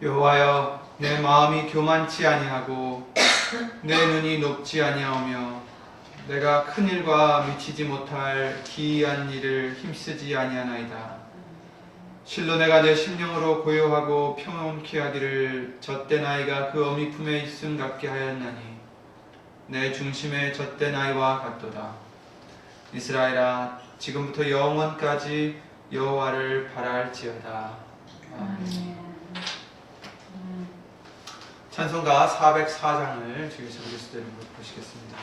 여호와여, 내 마음이 교만치 아니하고 내 눈이 높지 아니하오며 내가 큰 일과 미치지 못할 기이한 일을 힘쓰지 아니하나이다. 실로 내가 내 심령으로 고요하고 평온케 하기를 젖된 아이가 그 어미 품에 있음 같게 하였나니 내 중심에 젖된 아이와 같도다. 이스라엘아, 지금부터 영원까지 여호와를 바랄지어다. 아멘. 찬송가 404장을 주의 설교수되는 것 보시겠습니다.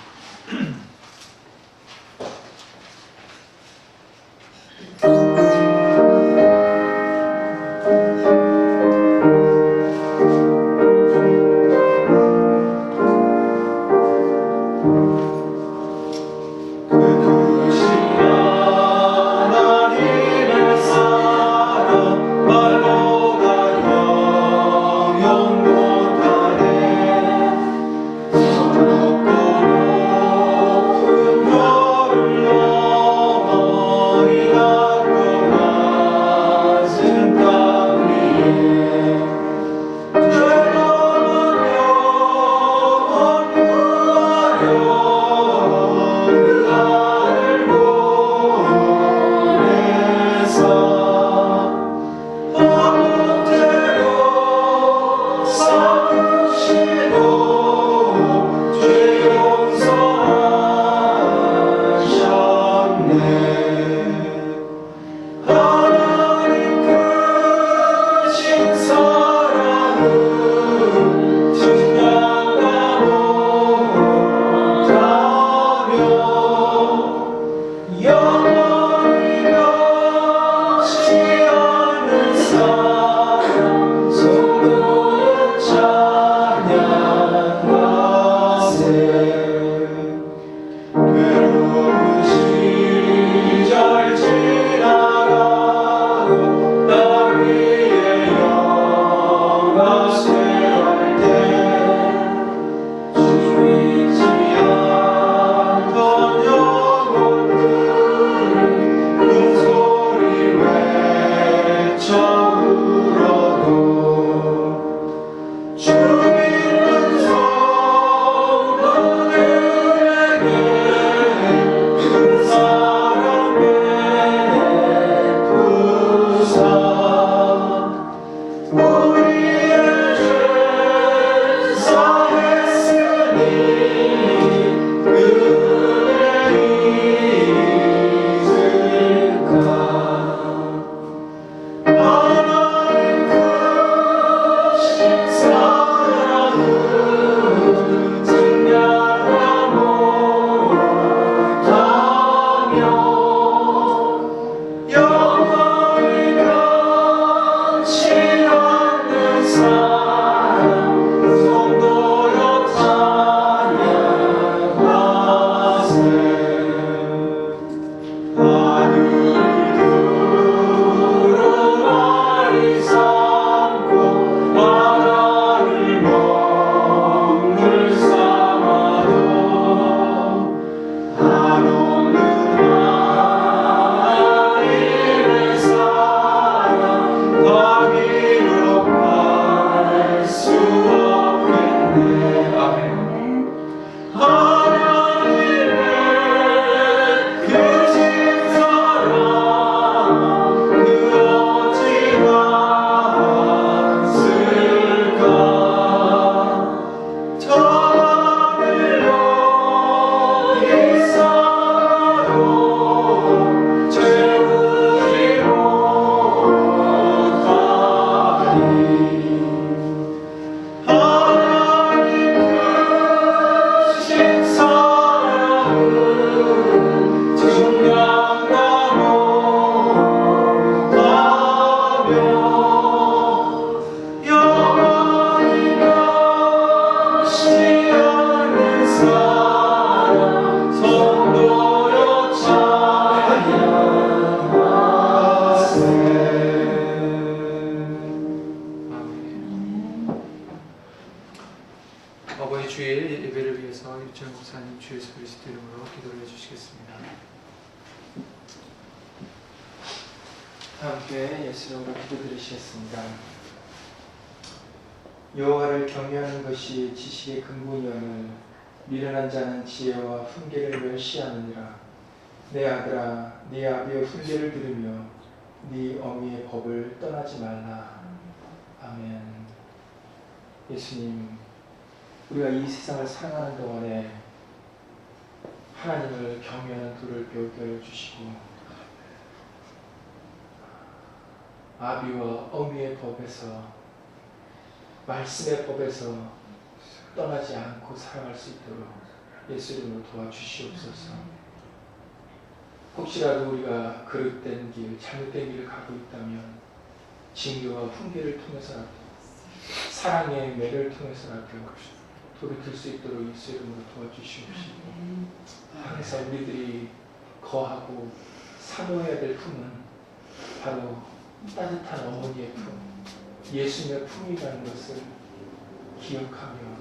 함께 예수 이름으로 기도드리시겠습니다. 여호와를 경외하는 것이 지식의 근본이오늘 미련한 자는 지혜와 훈계를 멸시하느니라. 내 아들아, 네 아비의 훈계를 들으며 네 어미의 법을 떠나지 말라. 아멘. 예수님, 우리가 이 세상을 사랑하는 동안에 하나님을 경외하는 도를 배우게 하여 주시고 아비와 어미의 법에서, 말씀의 법에서 떠나지 않고 살아갈 수 있도록 예수 이름으로 도와주시옵소서. 혹시라도 우리가 그릇된 길, 잘못된 길을 가고 있다면 징계와 훈계를 통해서라도, 사랑의 매를 통해서라도 돌이킬 수 있도록 예수 이름으로 도와주시옵시고, 하늘에서 우리들이 거하고 사모해야 될 품은 바로 따뜻한 어머니의 품, 예수님의 품이라는 것을 기억하며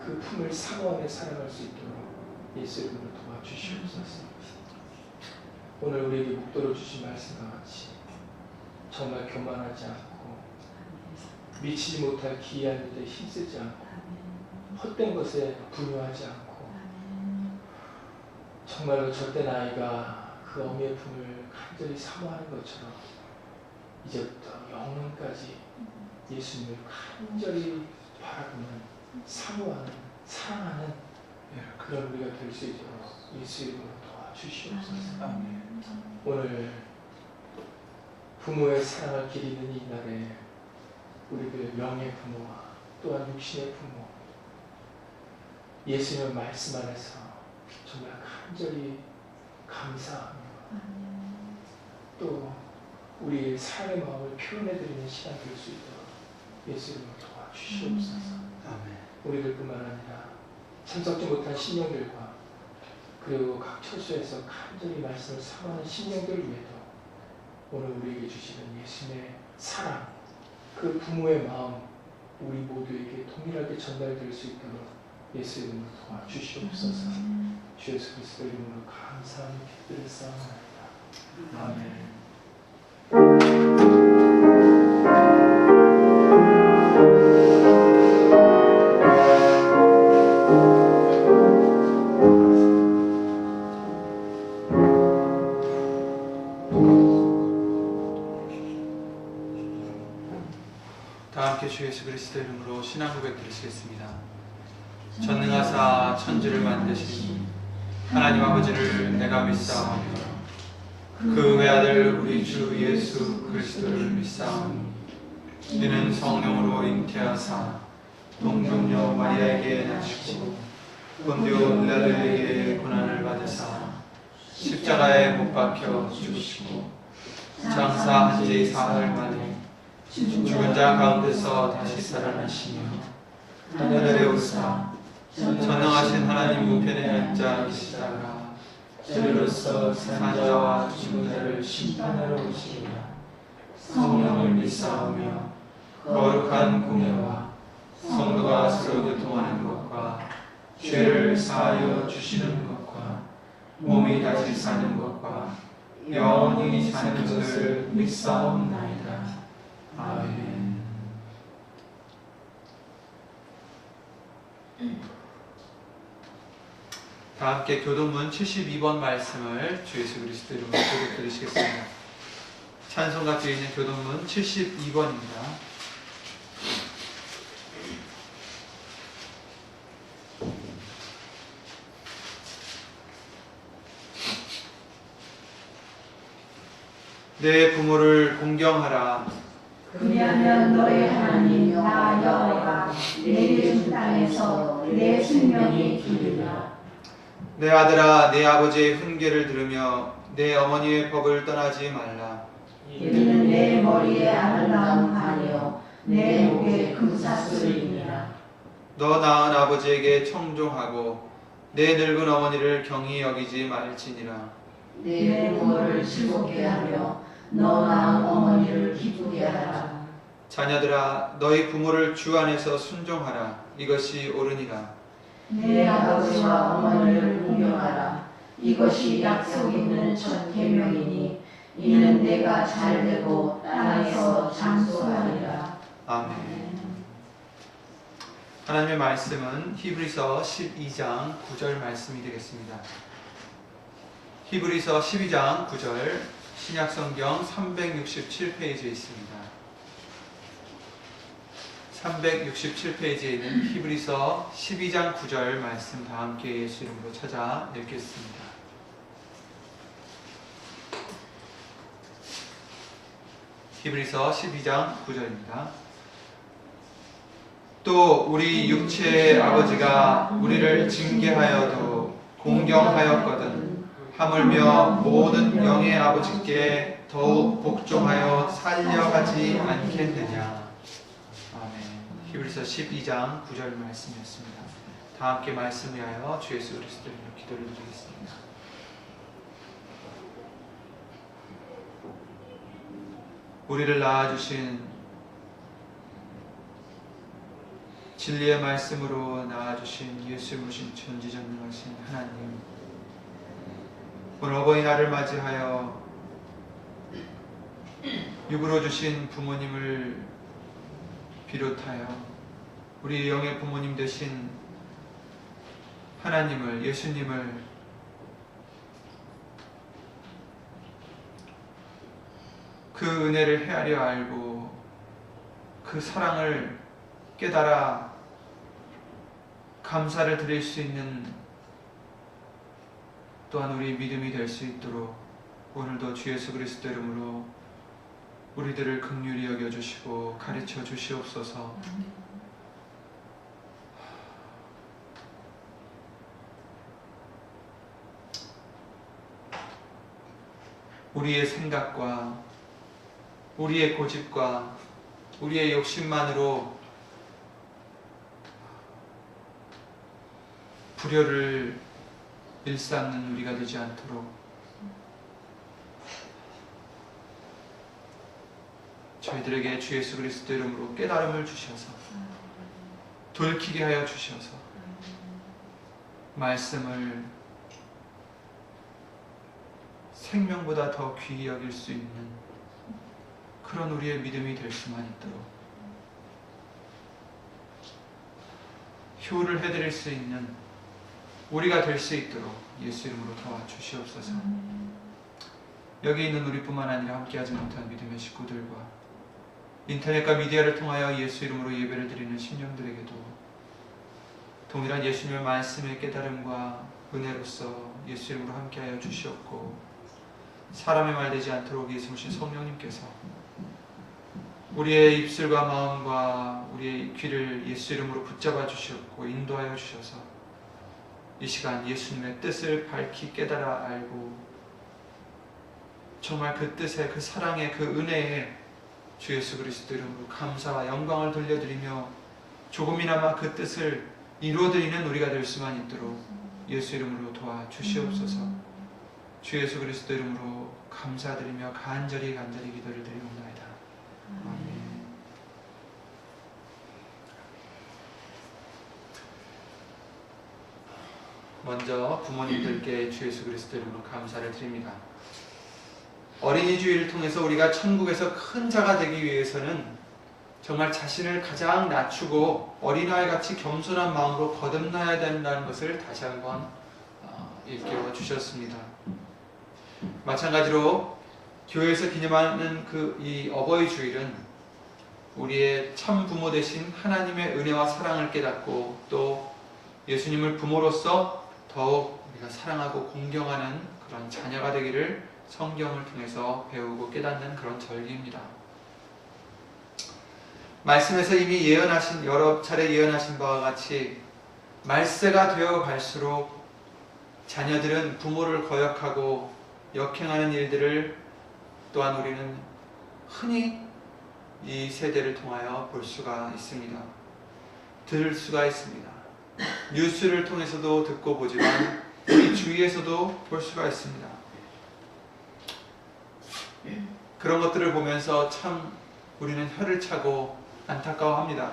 그 품을 사모하며 살아갈 수 있도록 예수 이름으로 도와주시옵소서. 오늘 우리에게 목도로 주신 말씀과 같이 정말 교만하지 않고 미치지 못할 기이한 일에 힘쓰지 않고 헛된 것에 분유하지 않고 정말로 젖된 아이가 그 어미의 품을 간절히 사모하는 것처럼 이제부터 영원까지 예수님을 간절히 바라보는, 사모하는, 사랑하는 그런 우리가 될 수 있도록 예수 이름으로 도와주시옵소서. 아멘. 오늘 부모의 사랑을 기리는 이 날에 우리들 영의 부모와 또한 육신의 부모, 예수님의 말씀 안에서 정말 간절히 감사하며 또 우리의 사랑의 마음을 표현해드리는 시간 될 수 있도록 예수 이름으로 도와주시옵소서. 아멘. 우리들뿐만 아니라 참석지 못한 신령들과 그리고 각 처소에서 간절히 말씀을 사모하는 신령들을 위해도 오늘 우리에게 주시는 예수님의 사랑, 그 부모의 마음 우리 모두에게 동일하게 전달될 수 있도록 예수 이름으로 도와주시옵소서. 주 예수 그리스도 이름으로 감사하며 기도드렸사옵나이다. 아멘. 다 함께 주 예수 그리스도 이름으로 신앙 고백 드리시겠습니다. 전능하사 천지를 만드신 하나님 아버지를 내가 믿사오며 그 외아들 우리 주 예수 그리스도를 믿사오니 이는 성령으로 잉태하사 동정녀 마리아에게 나시고 본디오 빌라도에게 고난을 받으사 십자가에 못 박혀 죽으시고 장사 한지 사흘 만에 죽은 자 가운데서 다시 살아나시며 하늘에 오르사 전능하신 하나님 우편에 앉아 계시다가 저리로서 산자와 죽은 자를 심판하러 오시리라. 성령을 믿사오며 거룩한 공예와 성도가 서로 교통하는 것과 죄를 사하여 주시는 것과 몸이 다시 사는 것과 영원히 사는 것을 믿사옵나이다. 아멘. 다 함께 교동문 72번 말씀을 주 예수 그리스도 이름으로 고백 드리시겠습니다. 찬송가 뒤에 있는 교동문 72번입니다. 내 부모를 공경하라. 그리하면 너의 하나님 나 여호와가 내게 준 땅에서 내 생명이 기르리라. 내 아들아, 내 아버지의 훈계를 들으며 내 어머니의 법을 떠나지 말라. 이는 내 머리에 아름다운 관이요 내 목에 금사슬이니라. 너 낳은 아버지에게 청종하고 내 늙은 어머니를 경히 여기지 말지니라. 내 부모를 즐겁게 하며 너 낳은 어머니를 기쁘게 하라. 자녀들아, 너희 부모를 주 안에서 순종하라. 이것이 옳으니라. 내 아버지와 어머니를 공경하라. 이것이 약속 있는 첫 계명이니 이는 내가 잘되고 땅에서 장수하리라. 아멘. 하나님의 말씀은 히브리서 12장 9절 말씀이 되겠습니다. 히브리서 12장 9절 신약성경 367페이지에 있습니다. 367페이지에 있는 히브리서 12장 9절 말씀 다 함께 예수 이름으로 찾아 읽겠습니다. 히브리서 12장 9절입니다. 또 우리 육체의 아버지가 우리를 징계하여도 공경하였거든 하물며 모든 영의 아버지께 더욱 복종하여 살려하지 않겠느냐. 아멘. 히브리서 12장 9절 말씀이었습니다. 다 함께 말씀 위하여 주 예수 그리스도 이름으로 기도를 드리겠습니다. 우리를 낳아주신 진리의 말씀으로 낳아주신 예수 모신 전지전능하신 하나님, 오늘 어버이날을 맞이하여 육으로 주신 부모님을 비롯하여 우리 영의 부모님 되신 하나님을, 예수님을 그 은혜를 헤아려 알고 그 사랑을 깨달아 감사를 드릴 수 있는 또한 우리 믿음이 될 수 있도록 오늘도 주 예수 그리스도 이름으로 우리들을 긍휼히 여겨주시고 가르쳐 주시옵소서. 우리의 생각과 우리의 고집과 우리의 욕심만으로 불효를 일삼는 우리가 되지 않도록 저희들에게 주 예수 그리스도 이름으로 깨달음을 주셔서 돌이키게 하여 주셔서 말씀을 생명보다 더 귀히 여길 수 있는 그런 우리의 믿음이 될 수만 있도록 효를 해드릴 수 있는 우리가 될 수 있도록 예수 이름으로 도와주시옵소서. 여기 있는 우리뿐만 아니라 함께하지 못한 믿음의 식구들과 인터넷과 미디어를 통하여 예수 이름으로 예배를 드리는 신령들에게도 동일한 예수님의 말씀의 깨달음과 은혜로서 예수 이름으로 함께하여 주시옵고, 사람의 말 되지 않도록 예수님 성령님께서 우리의 입술과 마음과 우리의 귀를 예수 이름으로 붙잡아 주시옵고 인도하여 주셔서 이 시간 예수님의 뜻을 밝히 깨달아 알고 정말 그 뜻에, 그 사랑에, 그 은혜에 주 예수 그리스도 이름으로 감사와 영광을 돌려드리며 조금이나마 그 뜻을 이루어드리는 우리가 될 수만 있도록 예수 이름으로 도와주시옵소서. 주 예수 그리스도 이름으로 감사드리며 간절히 기도를 드리옵나이다. 아멘. 먼저 부모님들께 주 예수 그리스도 이름으로 감사를 드립니다. 어린이 주일을 통해서 우리가 천국에서 큰 자가 되기 위해서는 정말 자신을 가장 낮추고 어린아이 같이 겸손한 마음으로 거듭나야 된다는 것을 다시 한번 일깨워 주셨습니다. 마찬가지로 교회에서 기념하는 이 어버이 주일은 우리의 참 부모 되신 하나님의 은혜와 사랑을 깨닫고 또 예수님을 부모로서 더욱 우리가 사랑하고 공경하는 그런 자녀가 되기를 성경을 통해서 배우고 깨닫는 그런 절기입니다. 말씀에서 이미 여러 차례 예언하신 바와 같이 말세가 되어 갈수록 자녀들은 부모를 거역하고 역행하는 일들을 또한 우리는 흔히 이 세대를 통하여 볼 수가 있습니다. 들을 수가 있습니다. 뉴스를 통해서도 듣고 보지만 우리 주위에서도 볼 수가 있습니다. 그런 것들을 보면서 참 우리는 혀를 차고 안타까워합니다.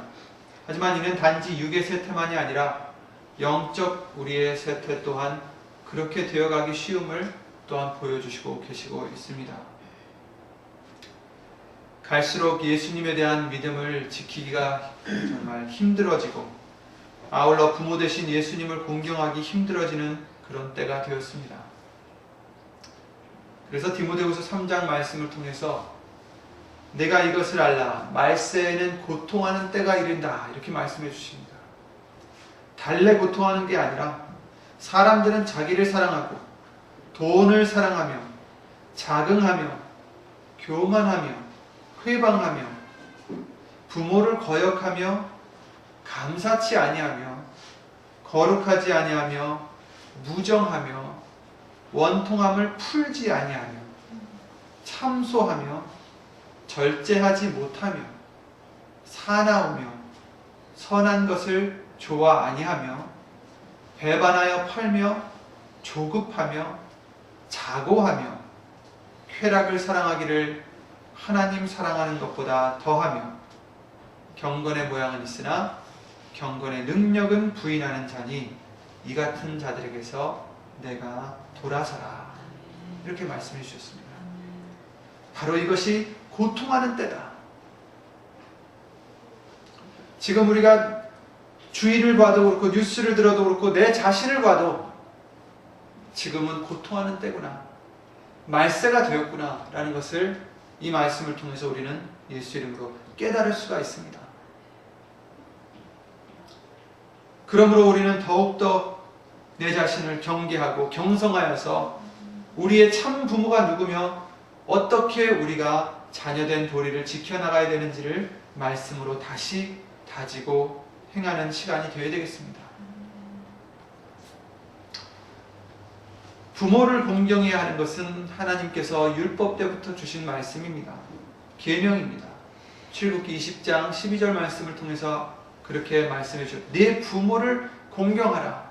하지만 이는 단지 육의 세태만이 아니라 영적 우리의 세태 또한 그렇게 되어가기 쉬움을 또한 보여주시고 계시고 있습니다. 갈수록 예수님에 대한 믿음을 지키기가 정말 힘들어지고 아울러 부모 되신 예수님을 공경하기 힘들어지는 그런 때가 되었습니다. 그래서 디모데후서 3장 말씀을 통해서 내가 이것을 알라 말세에는 고통하는 때가 이른다 이렇게 말씀해 주십니다. 달래 고통하는 게 아니라 사람들은 자기를 사랑하고 돈을 사랑하며 자긍하며 교만하며 회방하며 부모를 거역하며 감사치 아니하며 거룩하지 아니하며 무정하며 원통함을 풀지 아니하며 참소하며 절제하지 못하며 사나우며 선한 것을 좋아 아니하며 배반하여 팔며 조급하며 자고하며 쾌락을 사랑하기를 하나님 사랑하는 것보다 더하며 경건의 모양은 있으나 경건의 능력은 부인하는 자니 이 같은 자들에게서 내가 돌아서라 이렇게 말씀해 주셨습니다. 바로 이것이 고통하는 때다. 지금 우리가 주위를 봐도 그렇고 뉴스를 들어도 그렇고 내 자신을 봐도 지금은 고통하는 때구나 말세가 되었구나 라는 것을 이 말씀을 통해서 우리는 예수 이름으로 깨달을 수가 있습니다. 그러므로 우리는 더욱더 내 자신을 경계하고 경성하여서 우리의 참 부모가 누구며 어떻게 우리가 자녀된 도리를 지켜나가야 되는지를 말씀으로 다시 다지고 행하는 시간이 되어야 되겠습니다. 부모를 공경해야 하는 것은 하나님께서 율법 때부터 주신 말씀입니다. 계명입니다. 출애굽기 20장 12절 말씀을 통해서 그렇게 말씀해 주셨죠. 네 부모를 공경하라.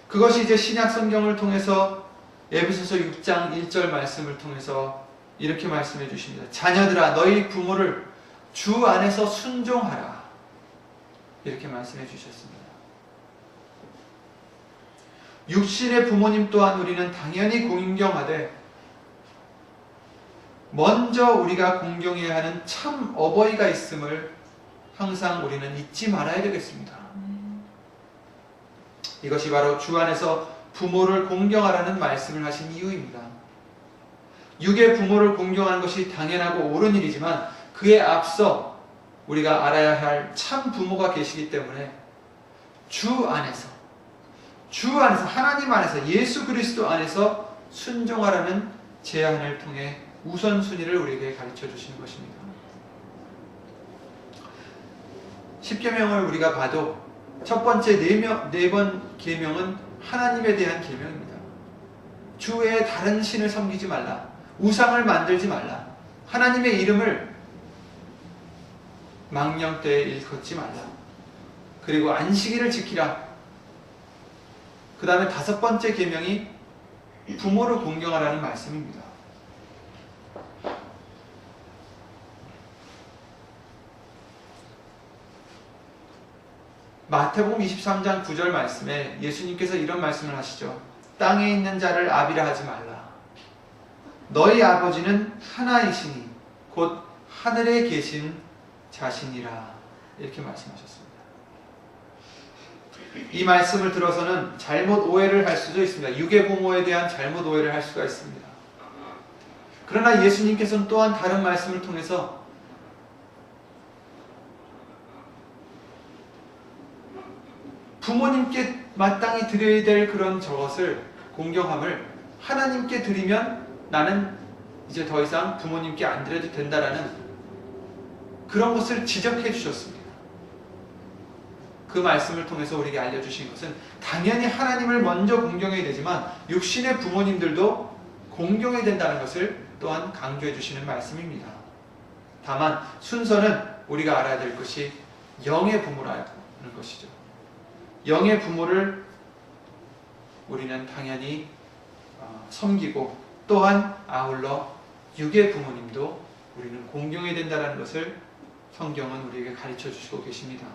그것이 이제 신약 성경을 통해서 에베소서 6장 1절 말씀을 통해서 이렇게 말씀해 주십니다. 자녀들아 너희 부모를 주 안에서 순종하라. 이렇게 말씀해 주셨습니다. 육신의 부모님 또한 우리는 당연히 공경하되 먼저 우리가 공경해야 하는 참 어버이가 있음을 항상 우리는 잊지 말아야 되겠습니다. 이것이 바로 주 안에서 부모를 공경하라는 말씀을 하신 이유입니다. 육의 부모를 공경하는 것이 당연하고 옳은 일이지만 그에 앞서 우리가 알아야 할 참 부모가 계시기 때문에 주 안에서 하나님 안에서 예수 그리스도 안에서 순종하라는 제안을 통해 우선순위를 우리에게 가르쳐 주시는 것입니다. 십계명을 우리가 봐도 첫 번째 네 번 계명은 하나님에 대한 계명입니다. 주 외에 다른 신을 섬기지 말라. 우상을 만들지 말라. 하나님의 이름을 망령되이 일컫지 말라. 그리고 안식일을 지키라. 그 다음에 다섯 번째 계명이 부모를 공경하라는 말씀입니다. 마태복음 23장 9절 말씀에 예수님께서 이런 말씀을 하시죠. 땅에 있는 자를 아비라 하지 말라. 너희 아버지는 하나이시니 곧 하늘에 계신 자신이라. 이렇게 말씀하셨습니다. 이 말씀을 들어서는 잘못 오해를 할 수도 있습니다. 육의 부모에 대한 잘못 오해를 할 수가 있습니다. 그러나 예수님께서는 또한 다른 말씀을 통해서 부모님께 마땅히 드려야 될 그런 저것을 공경함을 하나님께 드리면 나는 이제 더 이상 부모님께 안 드려도 된다라는 그런 것을 지적해 주셨습니다. 그 말씀을 통해서 우리에게 알려주신 것은 당연히 하나님을 먼저 공경해야 되지만 육신의 부모님들도 공경해야 된다는 것을 또한 강조해 주시는 말씀입니다. 다만 순서는 우리가 알아야 될 것이 영의 부모라는 것이죠. 영의 부모를 우리는 당연히 섬기고 또한 아울러 육의 부모님도 우리는 공경해야 된다는 것을 성경은 우리에게 가르쳐 주시고 계십니다.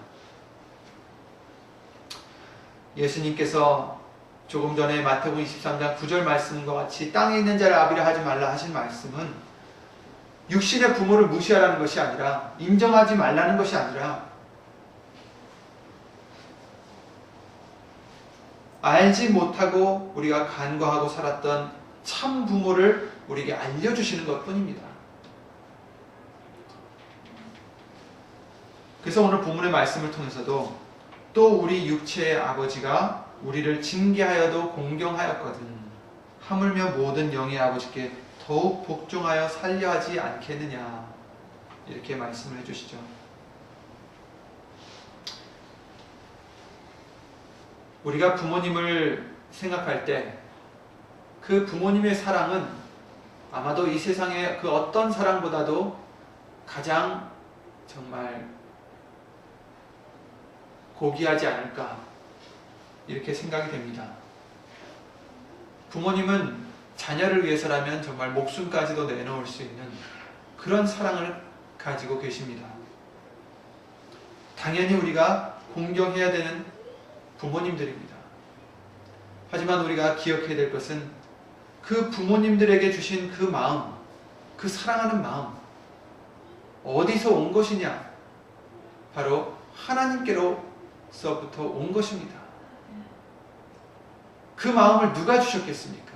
예수님께서 조금 전에 마태복음 23장 9절 말씀과 같이 땅에 있는 자를 아비라 하지 말라 하신 말씀은 육신의 부모를 무시하라는 것이 아니라, 인정하지 말라는 것이 아니라, 알지 못하고 우리가 간과하고 살았던 참 부모를 우리에게 알려주시는 것 뿐입니다. 그래서 오늘 본문의 말씀을 통해서도 또 우리 육체의 아버지가 우리를 징계하여도 공경하였거든 하물며 모든 영의 아버지께 더욱 복종하여 살려하지 않겠느냐, 이렇게 말씀을 해주시죠. 우리가 부모님을 생각할 때 그 부모님의 사랑은 아마도 이 세상의 그 어떤 사랑보다도 가장 정말 고귀하지 않을까, 이렇게 생각이 됩니다. 부모님은 자녀를 위해서라면 정말 목숨까지도 내놓을 수 있는 그런 사랑을 가지고 계십니다. 당연히 우리가 공경해야 되는 부모님들입니다. 하지만 우리가 기억해야 될 것은 그 부모님들에게 주신 그 마음, 그 사랑하는 마음, 어디서 온 것이냐? 바로 하나님께로서부터 온 것입니다. 그 마음을 누가 주셨겠습니까?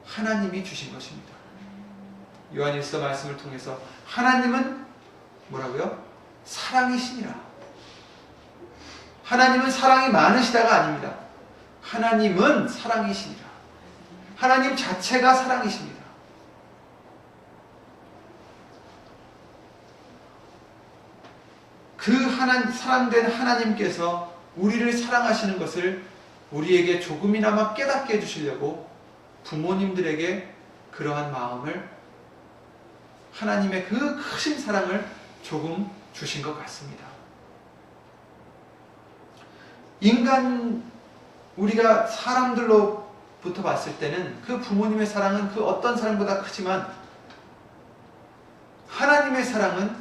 하나님이 주신 것입니다. 요한일서 말씀을 통해서 하나님은 뭐라고요? 사랑이시니라. 하나님은 사랑이 많으시다가 아닙니다. 하나님은 사랑이시니라. 하나님 자체가 사랑이십니다. 그 사랑된 하나님께서 우리를 사랑하시는 것을 우리에게 조금이나마 깨닫게 해주시려고 부모님들에게 그러한 마음을, 하나님의 그 크신 사랑을 조금 주신 것 같습니다. 우리가 사람들로부터 봤을 때는 그 부모님의 사랑은 그 어떤 사랑보다 크지만 하나님의 사랑은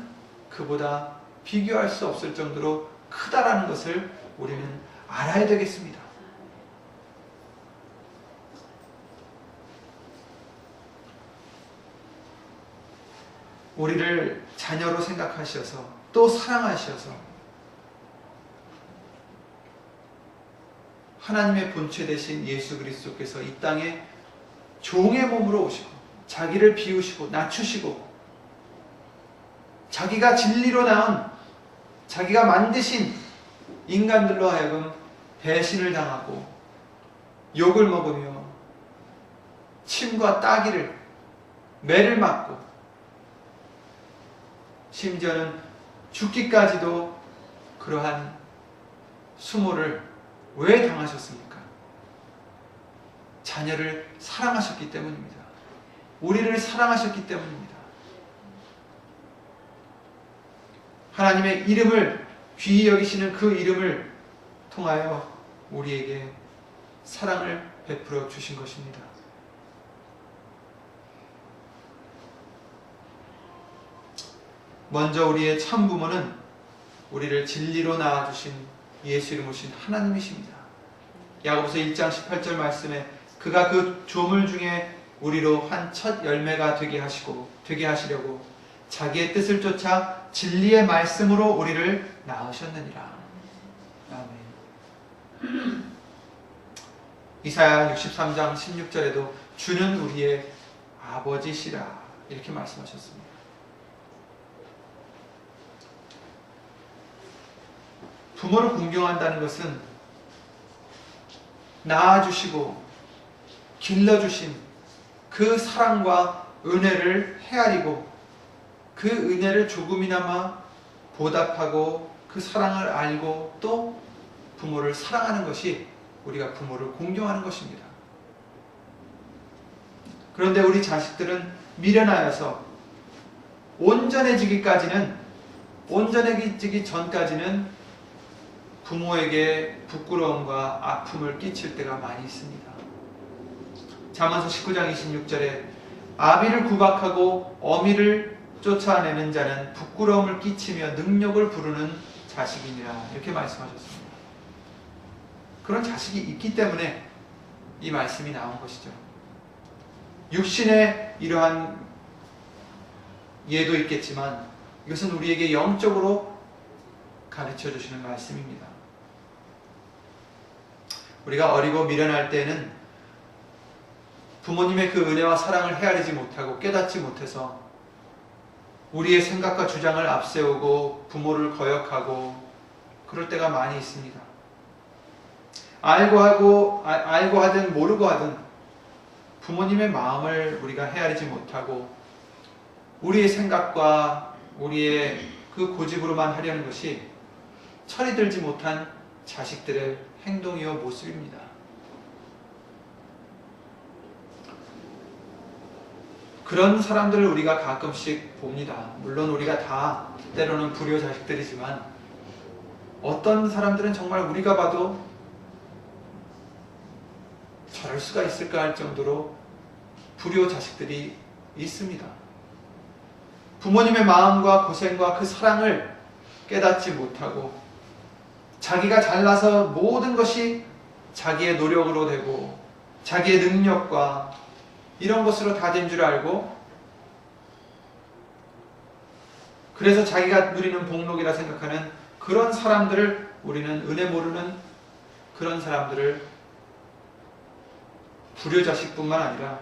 그보다 비교할 수 없을 정도로 크다라는 것을 우리는 알아야 되겠습니다. 우리를 자녀로 생각하셔서 또 사랑하셔서 하나님의 본체 되신 예수 그리스도께서 이 땅에 종의 몸으로 오시고 자기를 비우시고 낮추시고 자기가 진리로 낳은, 자기가 만드신 인간들로 하여금 배신을 당하고 욕을 먹으며 침과 따기를, 매를 맞고 심지어는 죽기까지도 그러한 수모를 왜 당하셨습니까? 자녀를 사랑하셨기 때문입니다. 우리를 사랑하셨기 때문입니다. 하나님의 이름을 귀히 여기시는 그 이름을 통하여 우리에게 사랑을 베풀어 주신 것입니다. 먼저 우리의 참 부모는 우리를 진리로 낳아주신 예수 이름 오신 하나님이십니다. 야고보서 1장 18절 말씀에 그가 그 조물 중에 우리로 한 첫 열매가 되게 하시려고 자기의 뜻을 쫓아 진리의 말씀으로 우리를 낳으셨느니라. 아멘. 이사야 63장 16절에도 주는 우리의 아버지시라, 이렇게 말씀하셨습니다. 부모를 공경한다는 것은 낳아주시고 길러주신 그 사랑과 은혜를 헤아리고 그 은혜를 조금이나마 보답하고 그 사랑을 알고 또 부모를 사랑하는 것이 우리가 부모를 공경하는 것입니다. 그런데 우리 자식들은 미련하여서 온전해지기 전까지는 부모에게 부끄러움과 아픔을 끼칠 때가 많이 있습니다. 잠언서 19장 26절에 아비를 구박하고 어미를 쫓아내는 자는 부끄러움을 끼치며 능력을 부르는 자식이니라, 이렇게 말씀하셨습니다. 그런 자식이 있기 때문에 이 말씀이 나온 것이죠. 육신의 이러한 예도 있겠지만 이것은 우리에게 영적으로 가르쳐 주시는 말씀입니다. 우리가 어리고 미련할 때에는 부모님의 그 은혜와 사랑을 헤아리지 못하고 깨닫지 못해서 우리의 생각과 주장을 앞세우고 부모를 거역하고 그럴 때가 많이 있습니다. 알고 하든 모르고 하든 부모님의 마음을 우리가 헤아리지 못하고 우리의 생각과 우리의 그 고집으로만 하려는 것이 철이 들지 못한 자식들의 행동이요 모습입니다. 그런 사람들을 우리가 가끔씩 봅니다. 물론 우리가 다 때로는 불효 자식들이지만 어떤 사람들은 정말 우리가 봐도 저럴 수가 있을까 할 정도로 불효 자식들이 있습니다. 부모님의 마음과 고생과 그 사랑을 깨닫지 못하고 자기가 잘나서 모든 것이 자기의 노력으로 되고 자기의 능력과 이런 것으로 다 된 줄 알고 그래서 자기가 누리는 복록이라 생각하는 그런 사람들을 우리는 은혜 모르는 그런 사람들을 불효자식뿐만 아니라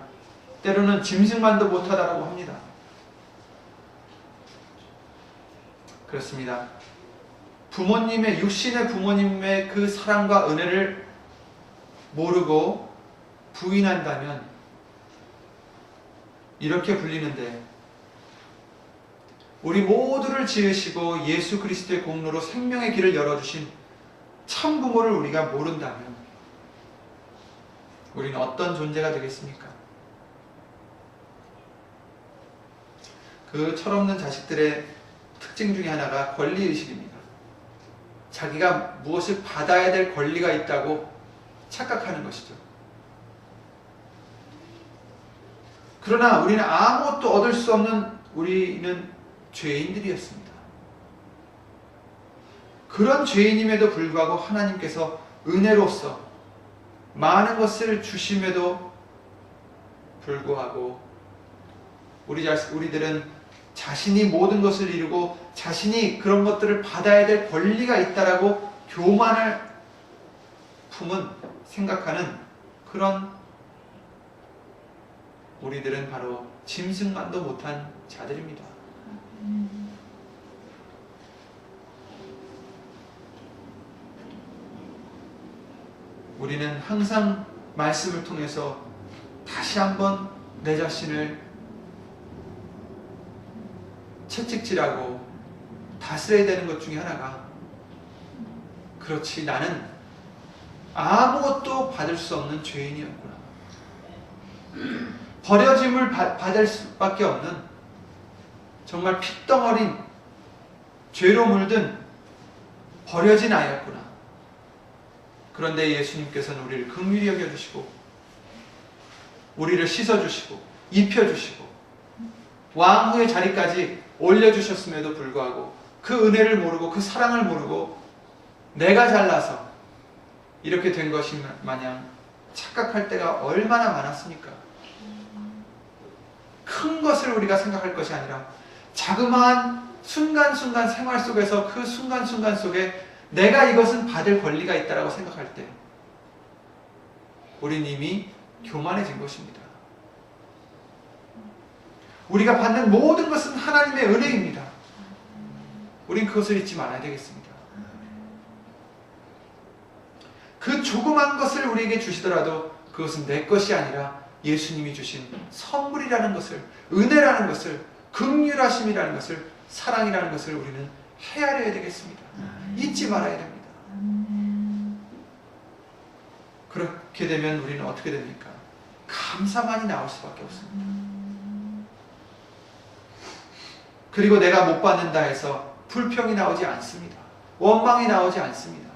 때로는 짐승만도 못하다라고 합니다. 그렇습니다. 부모님의 육신의 부모님의 그 사랑과 은혜를 모르고 부인한다면 이렇게 불리는데 우리 모두를 지으시고 예수 그리스도의 공로로 생명의 길을 열어주신 참 부모를 우리가 모른다면 우리는 어떤 존재가 되겠습니까? 그 철없는 자식들의 특징 중에 하나가 권리의식입니다. 자기가 무엇을 받아야 될 권리가 있다고 착각하는 것이죠. 그러나 우리는 아무것도 얻을 수 없는 우리는 죄인들이었습니다. 그런 죄인임에도 불구하고 하나님께서 은혜로서 많은 것을 주심에도 불구하고 우리들은 자신이 모든 것을 이루고 자신이 그런 것들을 받아야 될 권리가 있다라고 교만을 품은 생각하는 그런 우리들은 바로 짐승만도 못한 자들입니다. 우리는 항상 말씀을 통해서 다시 한번 내 자신을 채찍질하고 다스려야 되는 것 중에 하나가 그렇지 나는 아무것도 받을 수 없는 죄인이었구나. 버려짐을 받을 수밖에 없는 정말 핏덩어린 죄로 물든 버려진 아이였구나. 그런데 예수님께서는 우리를 긍휼히 여겨주시고 우리를 씻어주시고 입혀주시고 왕후의 자리까지 올려주셨음에도 불구하고 그 은혜를 모르고 그 사랑을 모르고 내가 잘나서 이렇게 된 것이 마냥 착각할 때가 얼마나 많았습니까? 큰 것을 우리가 생각할 것이 아니라 자그마한 순간순간 생활 속에서 그 순간순간 속에 내가 이것은 받을 권리가 있다고 생각할 때 우린 이미 교만해진 것입니다. 우리가 받는 모든 것은 하나님의 은혜입니다. 우린 그것을 잊지 말아야 되겠습니다. 그 조그만 것을 우리에게 주시더라도 그것은 내 것이 아니라 예수님이 주신 선물이라는 것을, 은혜라는 것을, 긍휼하심이라는 것을, 사랑이라는 것을 우리는 헤아려야 되겠습니다. 잊지 말아야 됩니다. 그렇게 되면 우리는 어떻게 됩니까? 감사만이 나올 수밖에 없습니다. 그리고 내가 못 받는다 해서 불평이 나오지 않습니다. 원망이 나오지 않습니다.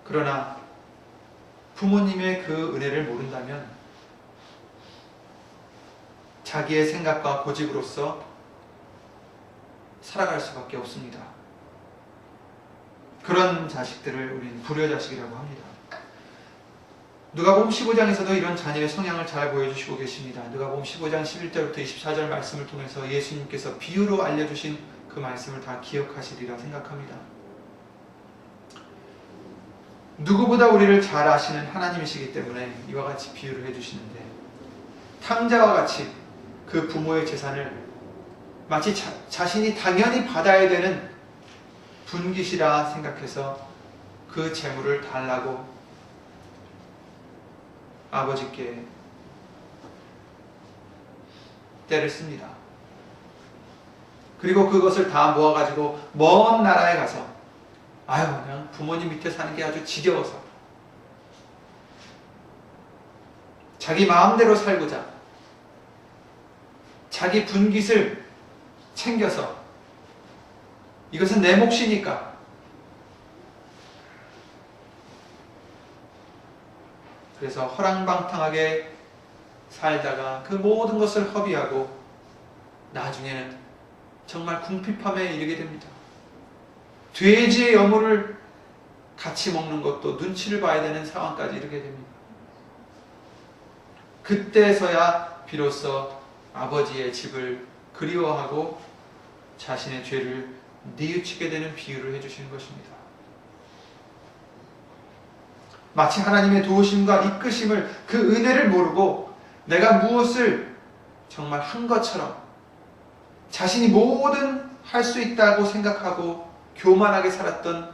그러나 부모님의 그 은혜를 모른다면 자기의 생각과 고집으로서 살아갈 수밖에 없습니다. 그런 자식들을 우리는 불효자식이라고 합니다. 누가복음 15장에서도 이런 자녀의 성향을 잘 보여주시고 계십니다. 누가복음 15장 11절부터 24절 말씀을 통해서 예수님께서 비유로 알려주신 그 말씀을 다 기억하시리라 생각합니다. 누구보다 우리를 잘 아시는 하나님이시기 때문에 이와 같이 비유를 해주시는데, 탕자와 같이 그 부모의 재산을 마치 자신이 당연히 받아야 되는 분깃이라 생각해서 그 재물을 달라고 아버지께 때를 씁니다. 그리고 그것을 다 모아가지고 먼 나라에 가서 그냥 부모님 밑에 사는 게 아주 지겨워서 자기 마음대로 살고자 자기 분깃을 챙겨서 이것은 내 몫이니까 그래서 허랑방탕하게 살다가 그 모든 것을 허비하고 나중에는 정말 궁핍함에 이르게 됩니다. 돼지의 여물을 같이 먹는 것도 눈치를 봐야 되는 상황까지 이르게 됩니다. 그때서야 비로소 아버지의 집을 그리워하고 자신의 죄를 뉘우치게 되는 비유를 해주시는 것입니다. 마치 하나님의 도우심과 이끄심을, 그 은혜를 모르고 내가 무엇을 정말 한 것처럼 자신이 뭐든 할 수 있다고 생각하고 교만하게 살았던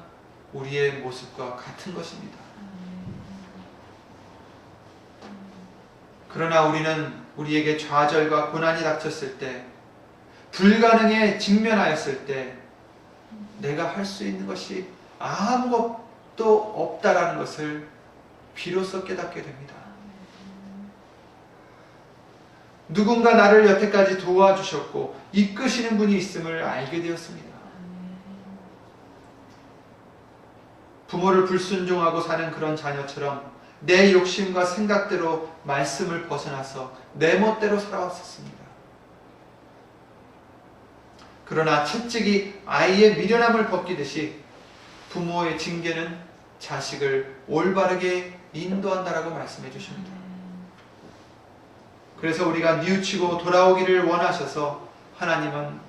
우리의 모습과 같은 것입니다. 그러나 우리는 우리에게 좌절과 고난이 닥쳤을 때, 불가능에 직면하였을 때 내가 할 수 있는 것이 아무것도 없다라는 것을 비로소 깨닫게 됩니다. 누군가 나를 여태까지 도와주셨고 이끄시는 분이 있음을 알게 되었습니다. 부모를 불순종하고 사는 그런 자녀처럼 내 욕심과 생각대로 말씀을 벗어나서 내 멋대로 살아왔었습니다. 그러나 채찍이 아이의 미련함을 벗기듯이 부모의 징계는 자식을 올바르게 인도한다라고 말씀해 주십니다. 그래서 우리가 뉘우치고 돌아오기를 원하셔서 하나님은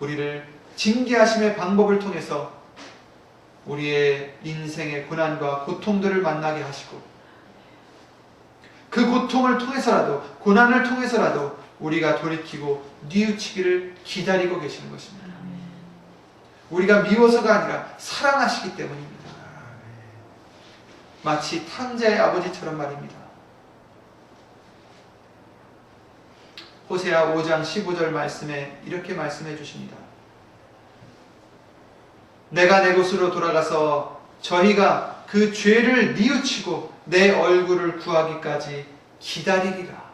우리를 징계하심의 방법을 통해서 우리의 인생의 고난과 고통들을 만나게 하시고, 그 고통을 통해서라도, 고난을 통해서라도 우리가 돌이키고 뉘우치기를 기다리고 계시는 것입니다. 우리가 미워서가 아니라 사랑하시기 때문입니다. 마치 탕자의 아버지처럼 말입니다. 호세아 5장 15절 말씀에 이렇게 말씀해 주십니다. 내가 내 곳으로 돌아가서 저희가 그 죄를 뉘우치고 내 얼굴을 구하기까지 기다리리라.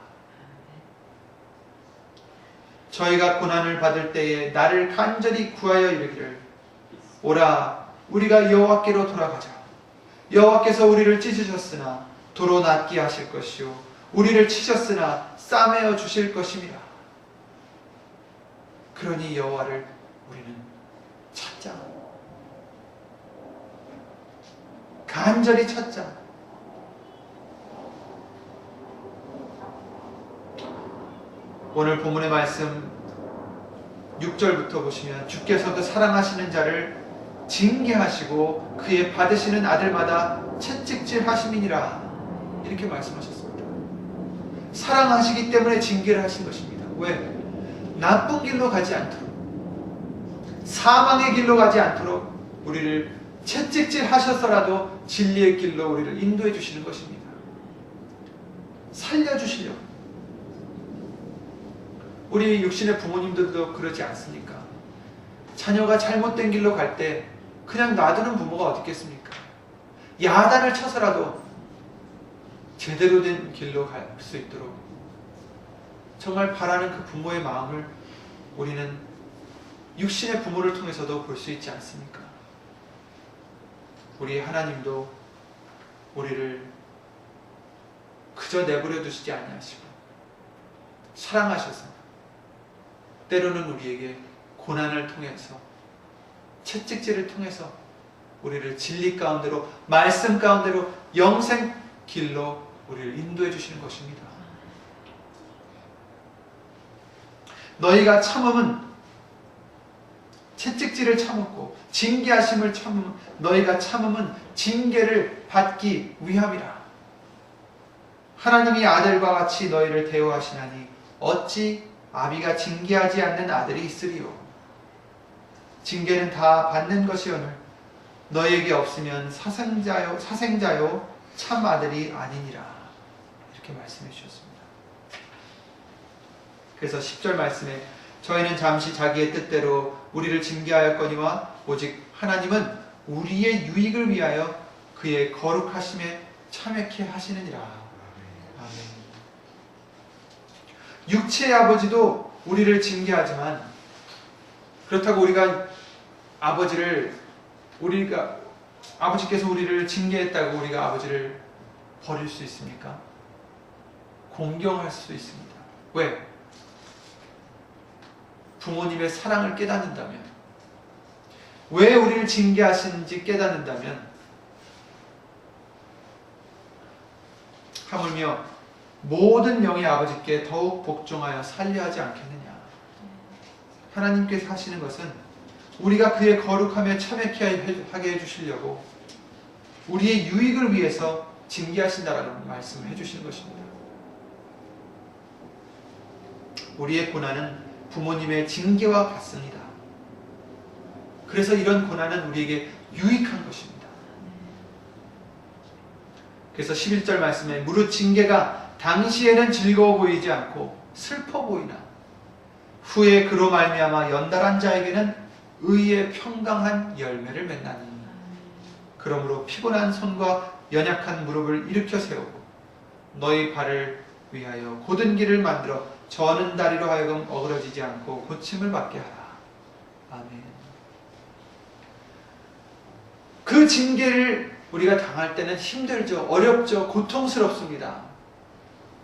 저희가 고난을 받을 때에 나를 간절히 구하여 이르기를, 오라 우리가 여호와께로 돌아가자. 여호와께서 우리를 찢으셨으나 도로 낫게 하실 것이요 우리를 치셨으나 싸매어 주실 것임이라. 그러니 여호와를 우리는 찾자. 간절히 찾자. 오늘 본문의 말씀 6절부터 보시면 주께서 그 사랑하시는 자를 징계하시고 그의 받으시는 아들마다 채찍질 하심이니라, 이렇게 말씀하셨습니다. 사랑하시기 때문에 징계를 하신 것입니다. 왜? 나쁜 길로 가지 않도록, 사망의 길로 가지 않도록 우리를 채찍질 하셔서라도 진리의 길로 우리를 인도해 주시는 것입니다. 살려주시려고. 우리 육신의 부모님들도 그러지 않습니까? 자녀가 잘못된 길로 갈 때 그냥 놔두는 부모가 어디 있겠습니까? 야단을 쳐서라도 제대로 된 길로 갈 수 있도록 정말 바라는 그 부모의 마음을 우리는 육신의 부모를 통해서도 볼 수 있지 않습니까? 우리 하나님도 우리를 그저 내버려 두시지 아니하시고 사랑하셔서 때로는 우리에게 고난을 통해서, 채찍질을 통해서 우리를 진리 가운데로, 말씀 가운데로, 영생 길로 우리를 인도해 주시는 것입니다. 너희가 참음은 채찍질을 참았고 징계하심을 참음 너희가 참음은 징계를 받기 위함이라. 하나님이 아들과 같이 너희를 대우하시나니 어찌 아비가 징계하지 않는 아들이 있으리요. 징계는 다 받는 것이오늘 너희에게 없으면 사생자요 참 아들이 아니니라. 이렇게 말씀해 주셨습니다. 그래서 10절 말씀에 저희는 잠시 자기의 뜻대로 우리를 징계하였거니와 오직 하나님은 우리의 유익을 위하여 그의 거룩하심에 참여케 하시느니라. 아멘. 육체의 아버지도 우리를 징계하지만 그렇다고 아버지께서 우리를 징계했다고 우리가 아버지를 버릴 수 있습니까? 공경할 수 있습니다. 왜? 부모님의 사랑을 깨닫는다면, 왜 우리를 징계하시는지 깨닫는다면, 하물며 모든 영의 아버지께 더욱 복종하여 살려하지 않겠느냐. 하나님께서 하시는 것은 우리가 그의 거룩함에 참여케 하게 해주시려고 우리의 유익을 위해서 징계하신다라는 말씀을 해주시는 것입니다. 우리의 고난은 부모님의 징계와 같습니다. 그래서 이런 고난은 우리에게 유익한 것입니다. 그래서 11절 말씀에 무릇 징계가 당시에는 즐거워 보이지 않고 슬퍼 보이나 후에 그로 말미암아 연달한 자에게는 의의 평강한 열매를 맺나니 그러므로 피곤한 손과 연약한 무릎을 일으켜 세우고 너희 발을 위하여 곧은 길을 만들어 저는 다리로 하여금 어그러지지 않고 고침을 받게 하라. 아멘. 그 징계를 우리가 당할 때는 힘들죠. 어렵죠. 고통스럽습니다.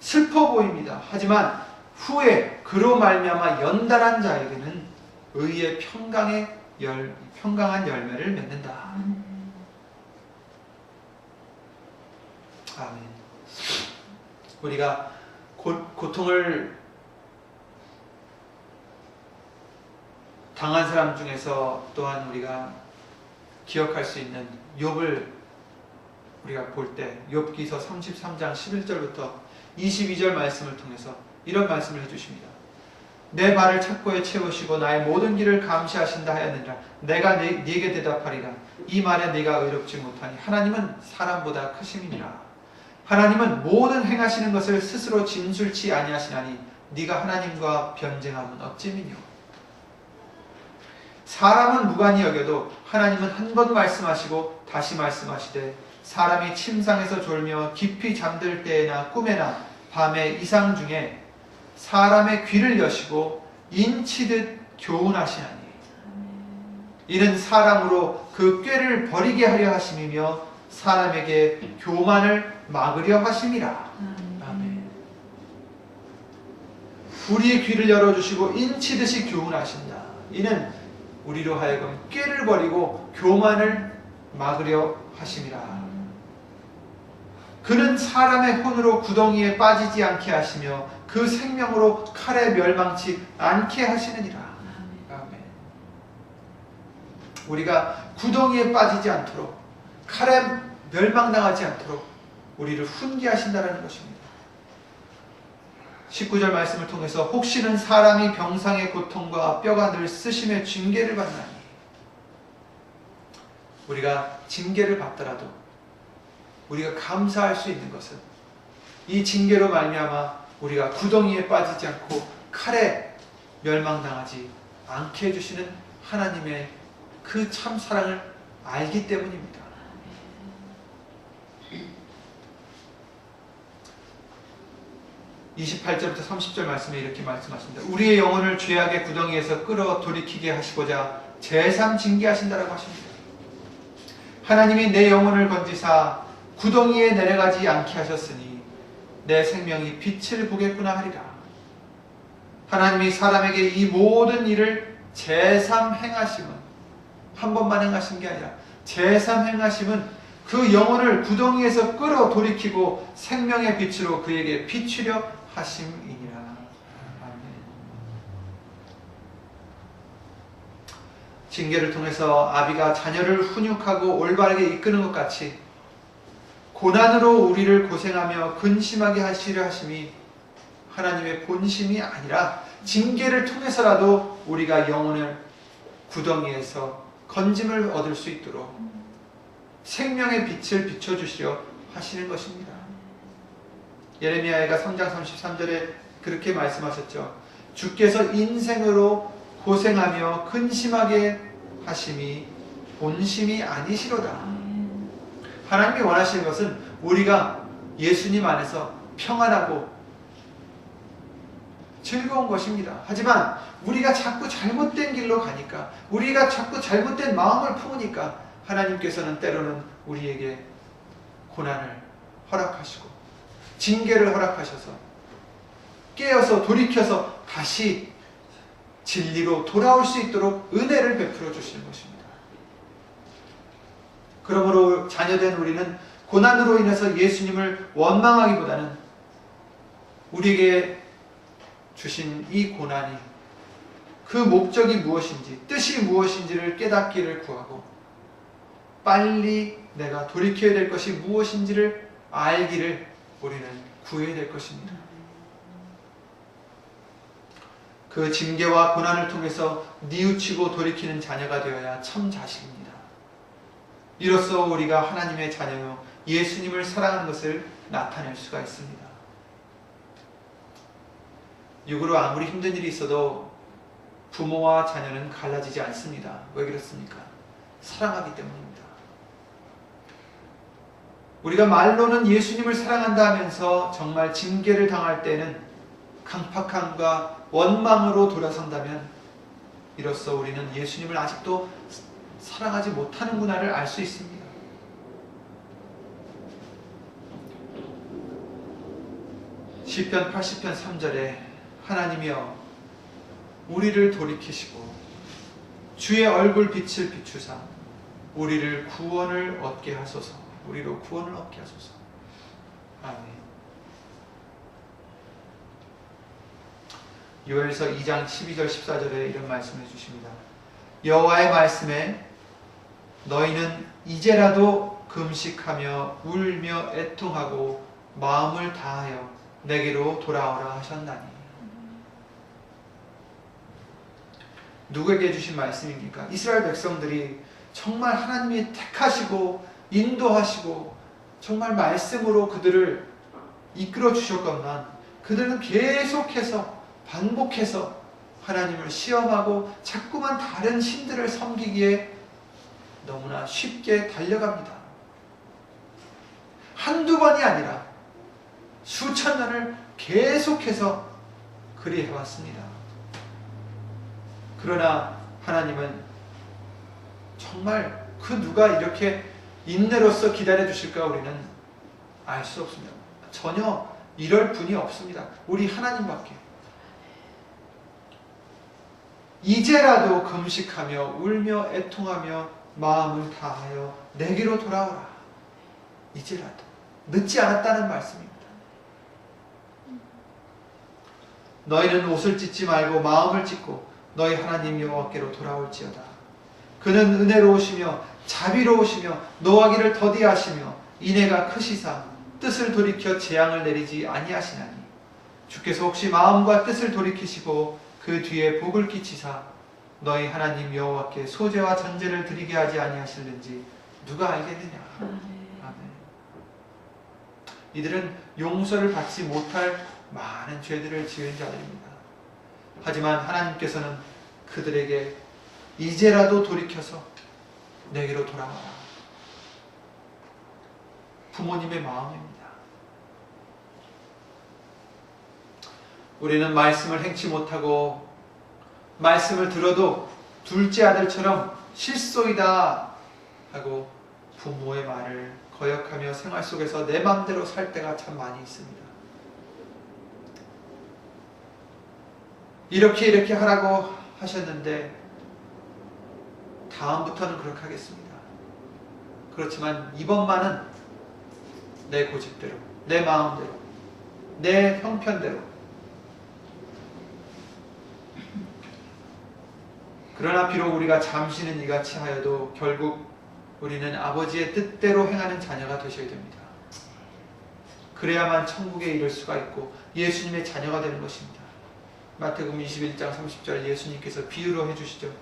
슬퍼 보입니다. 하지만 후에 그로 말미암아 연달한 자에게는 의의 평강한 열매를 맺는다. 아멘. 우리가 고통을 당한 사람 중에서 또한 우리가 기억할 수 있는 욥을 우리가 볼 때 욥기서 33장 11절부터 22절 말씀을 통해서 이런 말씀을 해주십니다. 내 발을 착고에 채우시고 나의 모든 길을 감시하신다 하였느니라. 내가 네게 대답하리라. 이 말에 네가 의롭지 못하니 하나님은 사람보다 크심이니라. 하나님은 모든 행하시는 것을 스스로 진술치 아니하시나니 네가 하나님과 변쟁함은 어찌미뇨. 사람은 무관히 여겨도 하나님은 한 번 말씀하시고 다시 말씀하시되 사람이 침상에서 졸며 깊이 잠들 때에나 꿈에나 밤의 이상 중에 사람의 귀를 여시고 인치듯 교훈하시나니 이는 사람으로 그 꾀를 버리게 하려 하심이며 사람에게 교만을 막으려 하심이라. 아멘. 우리의 귀를 열어주시고 인치듯이 교훈하신다. 이는 우리로 하여금 꾀를 버리고 교만을 막으려 하심이라. 그는 사람의 혼으로 구덩이에 빠지지 않게 하시며 그 생명으로 칼에 멸망치 않게 하시느니라. 아멘. 우리가 구덩이에 빠지지 않도록 칼에 멸망당하지 않도록 우리를 훈계하신다는 것입니다. 19절 말씀을 통해서 혹시는 사람이 병상의 고통과 뼈가 늘 쓰심의 징계를 받나니 우리가 징계를 받더라도 우리가 감사할 수 있는 것은 이 징계로 말미암아 우리가 구덩이에 빠지지 않고 칼에 멸망당하지 않게 해주시는 하나님의 그 참 사랑을 알기 때문입니다. (28절부터 30절) 말씀에 이렇게 말씀하십니다. 우리의 영혼을 죄악의 구덩이에서 끌어 돌이키게 하시고자 재삼 징계하신다라고 하십니다. 하나님이 내 영혼을 건지사 구덩이에 내려가지 않게 하셨으니 내 생명이 빛을 보겠구나 하리라. 하나님이 사람에게 이 모든 일을 재삼 행하심은 한 번만 행하신 게 아니라 재삼 행하심은 그 영혼을 구덩이에서 끌어 돌이키고 생명의 빛으로 그에게 비추려 하심이니라. 아멘. 징계를 통해서 아비가 자녀를 훈육하고 올바르게 이끄는 것 같이 고난으로 우리를 고생하며 근심하게 하시려 하심이 하나님의 본심이 아니라 징계를 통해서라도 우리가 영혼을 구덩이에서 건짐을 얻을 수 있도록 생명의 빛을 비춰주시려 하시는 것입니다. 예레미야가 3장 33절에 그렇게 말씀하셨죠. 주께서 인생으로 고생하며 근심하게 하심이 본심이 아니시로다. 하나님이 원하시는 것은 우리가 예수님 안에서 평안하고 즐거운 것입니다. 하지만 우리가 자꾸 잘못된 길로 가니까, 우리가 자꾸 잘못된 마음을 품으니까 하나님께서는 때로는 우리에게 고난을 허락하시고 징계를 허락하셔서 깨어서 돌이켜서 다시 진리로 돌아올 수 있도록 은혜를 베풀어 주시는 것입니다. 그러므로 자녀된 우리는 고난으로 인해서 예수님을 원망하기보다는 우리에게 주신 이 고난이 그 목적이 무엇인지, 뜻이 무엇인지를 깨닫기를 구하고 빨리 내가 돌이켜야 될 것이 무엇인지를 알기를 우리는 구해야 될 것입니다. 그 징계와 고난을 통해서 뉘우치고 돌이키는 자녀가 되어야 참 자식입니다. 이로써 우리가 하나님의 자녀요 예수님을 사랑하는 것을 나타낼 수가 있습니다. 육으로 아무리 힘든 일이 있어도 부모와 자녀는 갈라지지 않습니다. 왜 그렇습니까? 사랑하기 때문입니다. 우리가 말로는 예수님을 사랑한다 하면서 정말 징계를 당할 때는 강팍함과 원망으로 돌아선다면 이로써 우리는 예수님을 아직도 사랑하지 못하는구나를 알 수 있습니다. 시편 80편 3절에 하나님이여 우리를 돌이키시고 주의 얼굴 빛을 비추사 우리를 구원을 얻게 하소서. 우리로 구원을 얻게 하소서. 아멘. 요엘서 2장 12절 14절에 이런 말씀을 해주십니다. 여호와의 말씀에 너희는 이제라도 금식하며 울며 애통하고 마음을 다하여 내게로 돌아오라 하셨나니. 누구에게 주신 말씀입니까? 이스라엘 백성들이 정말 하나님이 택하시고 인도하시고 정말 말씀으로 그들을 이끌어 주셨건만 그들은 계속해서 반복해서 하나님을 시험하고 자꾸만 다른 신들을 섬기기에 너무나 쉽게 달려갑니다. 한두 번이 아니라 수천 년을 계속해서 그리 해왔습니다. 그러나 하나님은 정말 그 누가 이렇게 인내로서 기다려 주실까 우리는 알 수 없습니다. 전혀 이럴 분이 없습니다. 우리 하나님밖에. 이제라도 금식하며 울며 애통하며 마음을 다하여 내게로 돌아오라. 이제라도 늦지 않았다는 말씀입니다. 너희는 옷을 찢지 말고 마음을 찢고 너희 하나님 여호와께로 돌아올지어다. 그는 은혜로우시며 자비로우시며 노하기를 더디하시며 인애가 크시사 뜻을 돌이켜 재앙을 내리지 아니하시나니 주께서 혹시 마음과 뜻을 돌이키시고 그 뒤에 복을 끼치사 너희 하나님 여호와께 소제와 전제를 드리게 하지 아니하실는지 누가 알겠느냐. 아멘. 이들은 용서를 받지 못할 많은 죄들을 지은 자들입니다. 하지만 하나님께서는 그들에게 이제라도 돌이켜서 내게로 돌아와라. 부모님의 마음입니다. 우리는 말씀을 행치 못하고 말씀을 들어도 둘째 아들처럼 실소이다 하고 부모의 말을 거역하며 생활 속에서 내 마음대로 살 때가 참 많이 있습니다. 이렇게 하라고 하셨는데 다음부터는 그렇게 하겠습니다. 그렇지만 이번만은 내 고집대로, 내 마음대로, 내 형편대로. 그러나 비록 우리가 잠시는 이같이 하여도 결국 우리는 아버지의 뜻대로 행하는 자녀가 되셔야 됩니다. 그래야만 천국에 이를 수가 있고 예수님의 자녀가 되는 것입니다. 마태복음 21장 30절 예수님께서 비유로 해주시죠.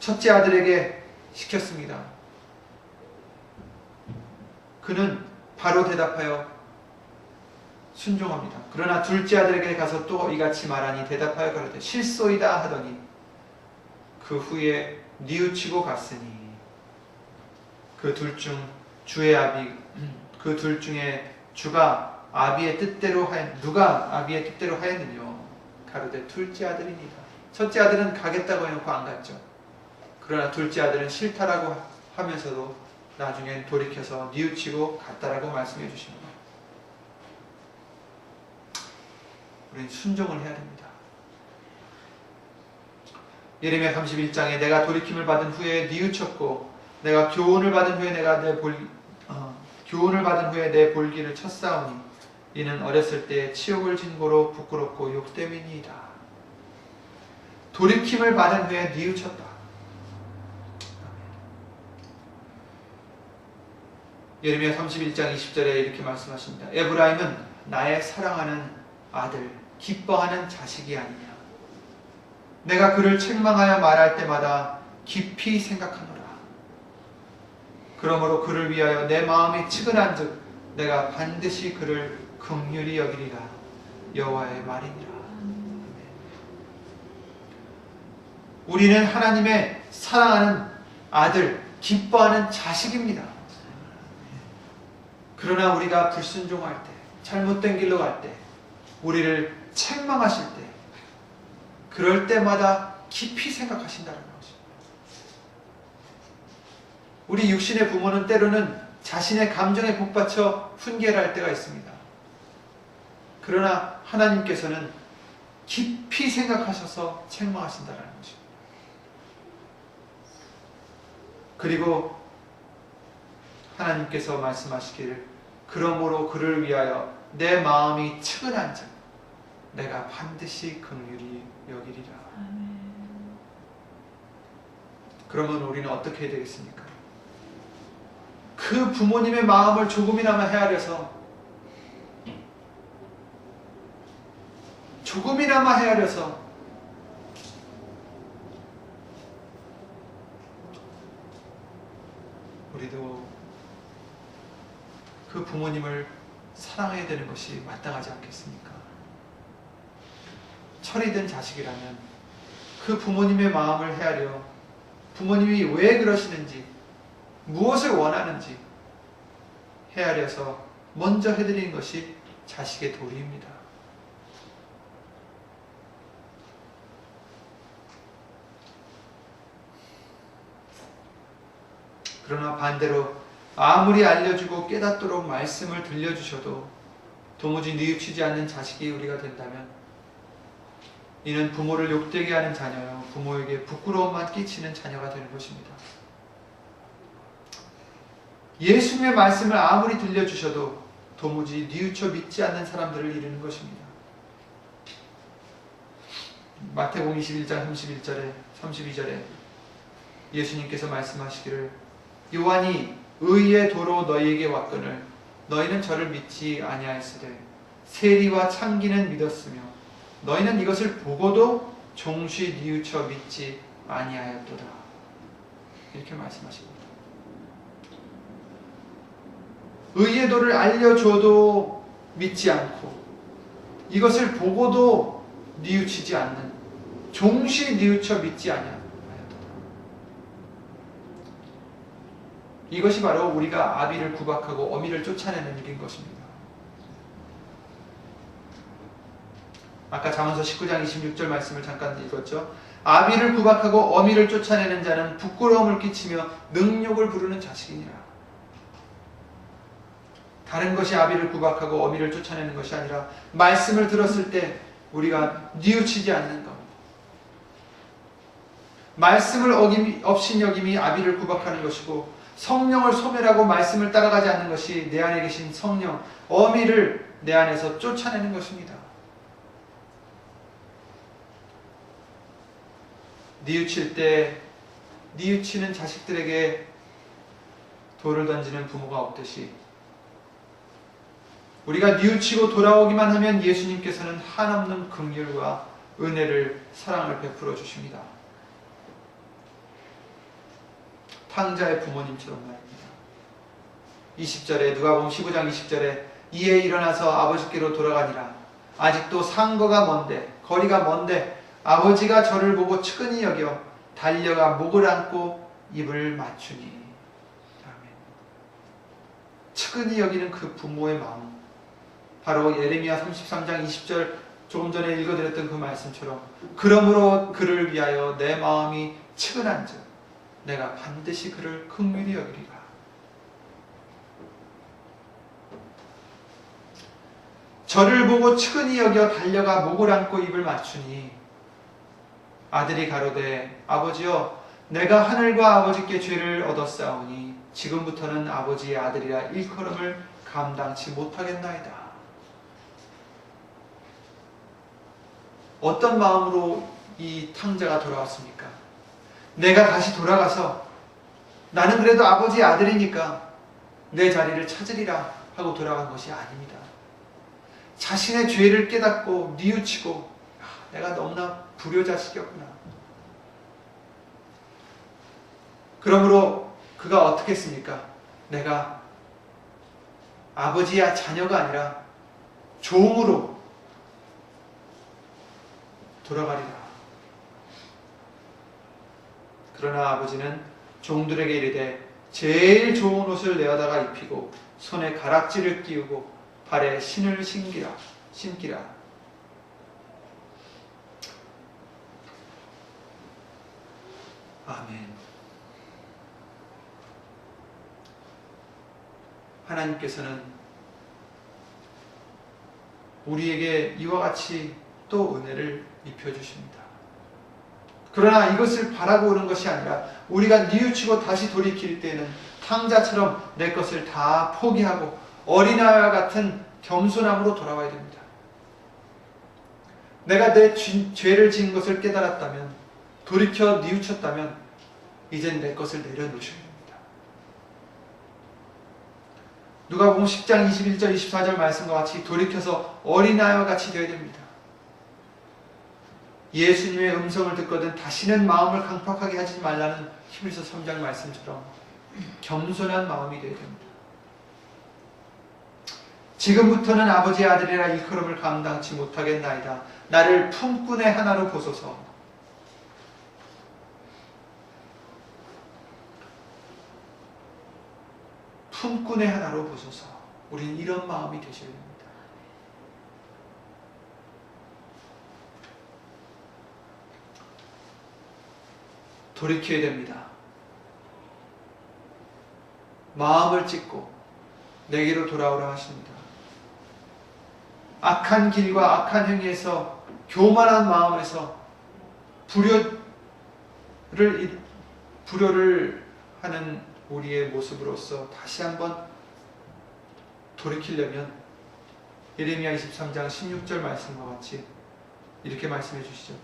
첫째 아들에게 시켰습니다. 그는 바로 대답하여 순종합니다. 그러나 둘째 아들에게 가서 또 이같이 말하니 대답하여 가로되 실소이다 하더니 그 후에 뉘우치고 갔으니 그 둘 중 주의 아비 그 둘 중에 주가 아비의 뜻대로 누가 아비의 뜻대로 하였느냐 가로되 둘째 아들입니다. 첫째 아들은 가겠다고 해놓고 안 갔죠. 그러나 둘째 아들은 싫다라고 하면서도 나중엔 돌이켜서 뉘우치고 갔다라고 말씀해 주십니다. 우리는 순종을 해야 됩니다. 예레미야 31장에 내가 돌이킴을 받은 후에 뉘우쳤고 내가 교훈을 받은 후에 내 볼기를 쳤사오니 이는 어렸을 때 치욕을 진고로 부끄럽고 욕됨이니이다. 돌이킴을 받은 후에 뉘우쳤다. 예레미야 31장 20절에 이렇게 말씀하십니다. 에브라임은 나의 사랑하는 아들, 기뻐하는 자식이 아니냐. 내가 그를 책망하여 말할 때마다 깊이 생각하노라. 그러므로 그를 위하여 내 마음이 측은한즉 내가 반드시 그를 긍휼히 여기리라. 여호와의 말이니라. 우리는 하나님의 사랑하는 아들, 기뻐하는 자식입니다. 그러나 우리가 불순종할 때, 잘못된 길로 갈 때, 우리를 책망하실 때, 그럴 때마다 깊이 생각하신다는 것입니다. 우리 육신의 부모는 때로는 자신의 감정에 복받쳐 훈계를 할 때가 있습니다. 그러나 하나님께서는 깊이 생각하셔서 책망하신다는 것입니다. 그리고 하나님께서 말씀하시기를 그러므로 그를 위하여 내 마음이 측은한즉 내가 반드시 긍휼히 여기리라. 그러면 우리는 어떻게 해야 되겠습니까? 그 부모님의 마음을 조금이나마 헤아려서 우리도 그 부모님을 사랑해야 되는 것이 마땅하지 않겠습니까? 철이 든 자식이라면 그 부모님의 마음을 헤아려 부모님이 왜 그러시는지 무엇을 원하는지 헤아려서 먼저 해드리는 것이 자식의 도리입니다. 그러나 반대로 아무리 알려주고 깨닫도록 말씀을 들려주셔도 도무지 뉘우치지 않는 자식이 우리가 된다면 이는 부모를 욕되게 하는 자녀요 부모에게 부끄러움만 끼치는 자녀가 되는 것입니다. 예수님의 말씀을 아무리 들려주셔도 도무지 뉘우쳐 믿지 않는 사람들을 이루는 것입니다. 마태복음 21장 32절에 예수님께서 말씀하시기를 요한이 의의 도로 너희에게 왔거늘 너희는 저를 믿지 아니하였으되 세리와 창기는 믿었으며 너희는 이것을 보고도 종시 뉘우쳐 믿지 아니하였도다. 이렇게 말씀하십니다. 의의 도를 알려줘도 믿지 않고 이것을 보고도 뉘우치지 않는 종시 뉘우쳐 믿지 아니하였도다. 이것이 바로 우리가 아비를 구박하고 어미를 쫓아내는 일인 것입니다. 아까 잠언서 19장 26절 말씀을 잠깐 읽었죠. 아비를 구박하고 어미를 쫓아내는 자는 부끄러움을 끼치며 능욕을 부르는 자식이니라. 다른 것이 아비를 구박하고 어미를 쫓아내는 것이 아니라 말씀을 들었을 때 우리가 뉘우치지 않는 것. 말씀을 업신여김이 아비를 구박하는 것이고 성령을 소멸하고 말씀을 따라가지 않는 것이 내 안에 계신 성령, 어미를 내 안에서 쫓아내는 것입니다. 뉘우칠 때 뉘우치는 자식들에게 돌을 던지는 부모가 없듯이 우리가 뉘우치고 돌아오기만 하면 예수님께서는 한없는 긍휼과 은혜를, 사랑을 베풀어 주십니다. 탕자의 부모님처럼 말입니다. 20절에 누가복음 15장 20절에 이에 일어나서 아버지께로 돌아가니라. 아직도 상거가 먼데, 거리가 먼데 아버지가 저를 보고 측은히 여겨 달려가 목을 안고 입을 맞추니. 아멘. 측은히 여기는 그 부모의 마음, 바로 예레미야 33장 20절 조금 전에 읽어드렸던 그 말씀처럼 그러므로 그를 위하여 내 마음이 측은한즉 내가 반드시 그를 긍휼히 여기리라. 저를 보고 측은히 여겨 달려가 목을 안고 입을 맞추니. 아들이 가로되 아버지여 내가 하늘과 아버지께 죄를 얻었사오니 지금부터는 아버지의 아들이라 일컬음을 감당치 못하겠나이다. 어떤 마음으로 이 탕자가 돌아왔습니까? 내가 다시 돌아가서 나는 그래도 아버지의 아들이니까 내 자리를 찾으리라 하고 돌아간 것이 아닙니다. 자신의 죄를 깨닫고 뉘우치고 내가 너무나 불효자식이었구나. 그러므로 그가 어떻게 했습니까? 내가 아버지의 자녀가 아니라 종으로 돌아가리라. 그러나 아버지는 종들에게 이르되 제일 좋은 옷을 내어다가 입히고 손에 가락지를 끼우고 발에 신을 신기라. 아멘. 하나님께서는 우리에게 이와 같이 또 은혜를 입혀주십니다. 그러나 이것을 바라고 오는 것이 아니라 우리가 뉘우치고 다시 돌이킬 때에는 탕자처럼 내 것을 다 포기하고 어린아이와 같은 겸손함으로 돌아와야 됩니다. 내가 내 죄를 지은 것을 깨달았다면, 돌이켜 뉘우쳤다면 이젠 내 것을 내려놓으셔야 됩니다. 누가복음 10장 21절 24절 말씀과 같이 돌이켜서 어린아이와 같이 되어야 됩니다. 예수님의 음성을 듣거든 다시는 마음을 강팍하게 하지 말라는 히브리서 3장 말씀처럼 겸손한 마음이 되어야 됩니다. 지금부터는 아버지의 아들이라 일컬음을 감당치 못하겠나이다. 나를 품꾼의 하나로 보소서. 품꾼의 하나로 보소서. 우리는 이런 마음이 되셔야 됩니다. 돌이켜야 됩니다. 마음을 찢고 내게로 돌아오라 하십니다. 악한 길과 악한 행위에서, 교만한 마음에서 불효를 하는 우리의 모습으로서 다시 한번 돌이키려면 예레미야 23장 16절 말씀과 같이 이렇게 말씀해 주시죠.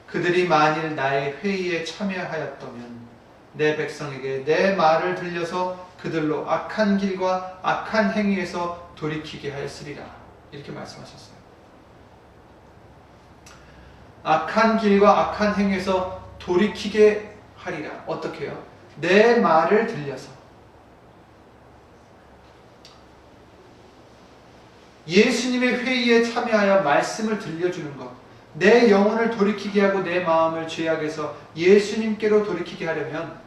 그들이 만일 나의 회의에 참여하였다면 내 백성에게 내 말을 들려서 그들로 악한 길과 악한 행위에서 돌이키게 하였으리라. 이렇게 말씀하셨어요. 악한 길과 악한 행위에서 돌이키게 하리라. 어떻게 해요? 내 말을 들려서. 예수님의 회의에 참여하여 말씀을 들려주는 것, 내 영혼을 돌이키게 하고 내 마음을 죄악에서 예수님께로 돌이키게 하려면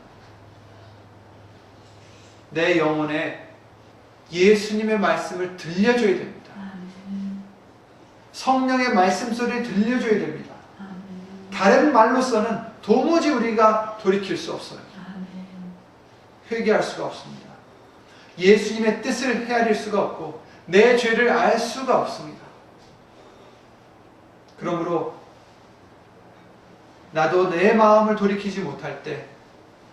내 영혼에 예수님의 말씀을 들려줘야 됩니다. 성령의 말씀 소리를 들려줘야 됩니다. 다른 말로서는 도무지 우리가 돌이킬 수 없어요. 회개할 수가 없습니다. 예수님의 뜻을 헤아릴 수가 없고 내 죄를 알 수가 없습니다. 그러므로 나도 내 마음을 돌이키지 못할 때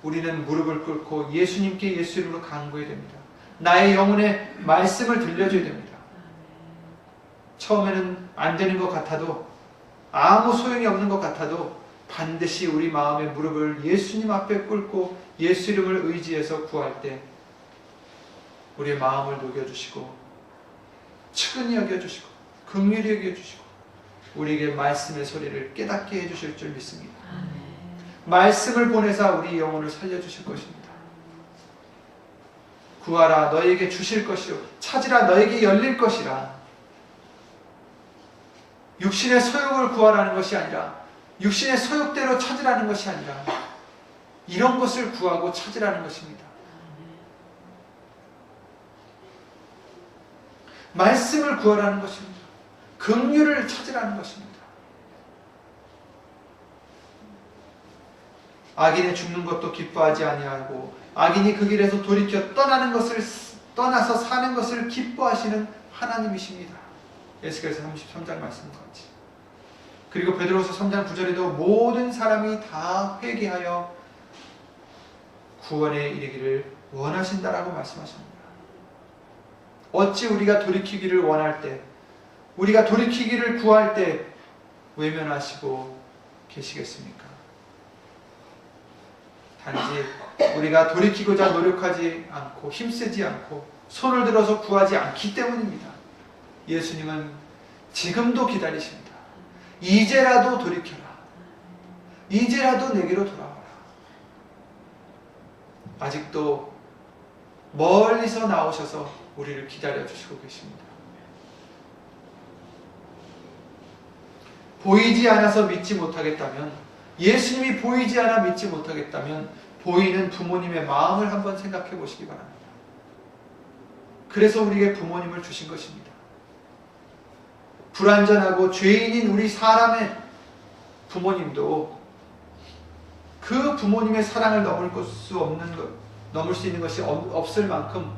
우리는 무릎을 꿇고 예수님께 예수 이름으로 간구해야 됩니다. 나의 영혼에 말씀을 들려줘야 됩니다. 처음에는 안 되는 것 같아도, 아무 소용이 없는 것 같아도 반드시 우리 마음의 무릎을 예수님 앞에 꿇고 예수 이름을 의지해서 구할 때 우리의 마음을 녹여주시고 측은히 여겨주시고 긍휼히 여겨주시고 우리에게 말씀의 소리를 깨닫게 해주실 줄 믿습니다. 말씀을 보내사 우리 영혼을 살려주실 것입니다. 구하라 너에게 주실 것이요 찾으라 너에게 열릴 것이라. 육신의 소욕을 구하라는 것이 아니라, 육신의 소욕대로 찾으라는 것이 아니라 이런 것을 구하고 찾으라는 것입니다. 말씀을 구하라는 것입니다. 긍휼을 찾으라는 것입니다. 악인의 죽는 것도 기뻐하지 아니하고 악인이 그 길에서 돌이켜 떠나서 사는 것을 기뻐하시는 하나님이십니다. 에스겔서 33장 말씀같이. 그리고 베드로서 3장 9절에도 모든 사람이 다 회개하여 구원에 이르기를 원하신다라고 말씀하십니다. 어찌 우리가 돌이키기를 원할 때, 우리가 돌이키기를 구할 때 외면하시고 계시겠습니까? 단지 우리가 돌이키고자 노력하지 않고 힘쓰지 않고 손을 들어서 구하지 않기 때문입니다. 예수님은 지금도 기다리십니다. 이제라도 돌이켜라. 이제라도 내게로 돌아와라. 아직도 멀리서 나오셔서 우리를 기다려주시고 계십니다. 보이지 않아서 믿지 못하겠다면, 예수님이 보이지 않아 믿지 못하겠다면 보이는 부모님의 마음을 한번 생각해 보시기 바랍니다. 그래서 우리에게 부모님을 주신 것입니다. 불완전하고 죄인인 우리 사람의 부모님도 그 부모님의 사랑을 넘을 수 있는 것이 없을 만큼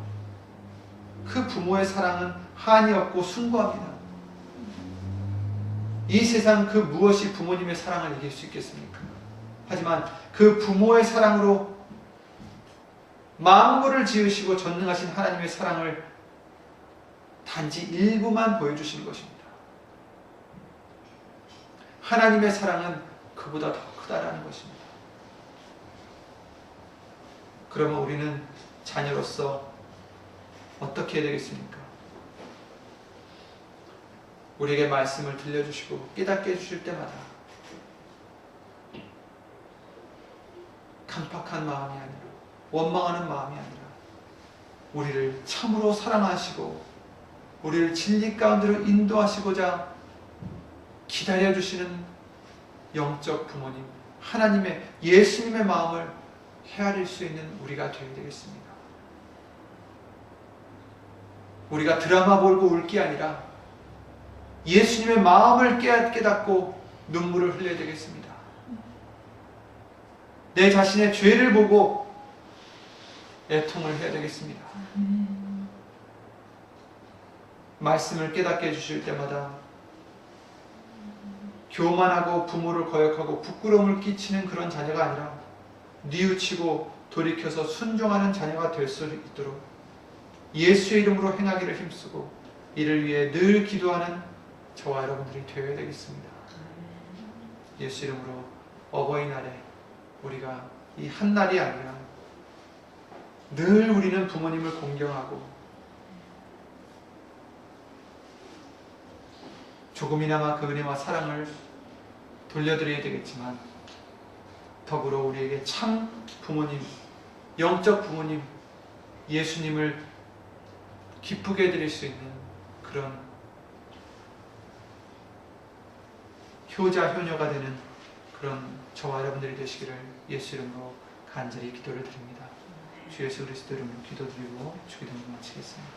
그 부모의 사랑은 한이 없고 숭고합니다. 이 세상 그 무엇이 부모님의 사랑을 이길 수 있겠습니까? 하지만 그 부모의 사랑으로 만물을 지으시고 전능하신 하나님의 사랑을 단지 일부만 보여주시는 것입니다. 하나님의 사랑은 그보다 더 크다라는 것입니다. 그러면 우리는 자녀로서 어떻게 해야 되겠습니까? 우리에게 말씀을 들려주시고 깨닫게 해주실 때마다 강팍한 마음이 아니라, 원망하는 마음이 아니라 우리를 참으로 사랑하시고 우리를 진리 가운데로 인도하시고자 기다려주시는 영적 부모님, 하나님의, 예수님의 마음을 헤아릴 수 있는 우리가 되어야 되겠습니다. 우리가 드라마 보고 울 게 아니라 예수님의 마음을 깨닫고 눈물을 흘려야 되겠습니다. 내 자신의 죄를 보고 애통을 해야 되겠습니다. 말씀을 깨닫게 해주실 때마다 교만하고 부모를 거역하고 부끄러움을 끼치는 그런 자녀가 아니라 뉘우치고 돌이켜서 순종하는 자녀가 될 수 있도록 예수의 이름으로 행하기를 힘쓰고 이를 위해 늘 기도하는 저와 여러분들이 되어야 되겠습니다. 예수 이름으로 어버이날에 우리가 이 한 날이 아니라 늘 우리는 부모님을 공경하고 조금이나마 그 은혜와 사랑을 돌려드려야 되겠지만 더불어 우리에게 참 부모님, 영적 부모님, 예수님을 기쁘게 해드릴 수 있는 그런 효자, 효녀가 되는 그런 저와 여러분들이 되시기를 예수 이름으로 간절히 기도를 드립니다. 주 예수 그리스도 이름으로 기도드리고 주기도를 마치겠습니다.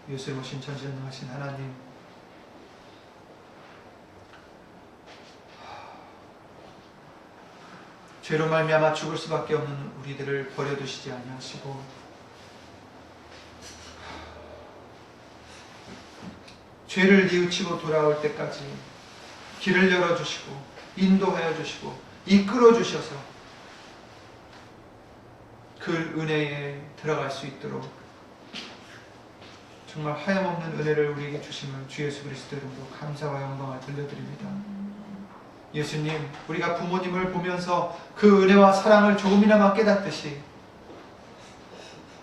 예수님 오신 전지전능하신 하나님, 죄로 말미암아 죽을 수밖에 없는 우리들을 버려두시지 아니하시고 죄를 뉘우치고 돌아올 때까지 길을 열어주시고 인도하여 주시고 이끌어 주셔서 그 은혜에 들어갈 수 있도록 정말 하염없는 은혜를 우리에게 주심을 주 예수 그리스도 이름으로 감사와 영광을 돌려드립니다. 예수님, 우리가 부모님을 보면서 그 은혜와 사랑을 조금이나마 깨닫듯이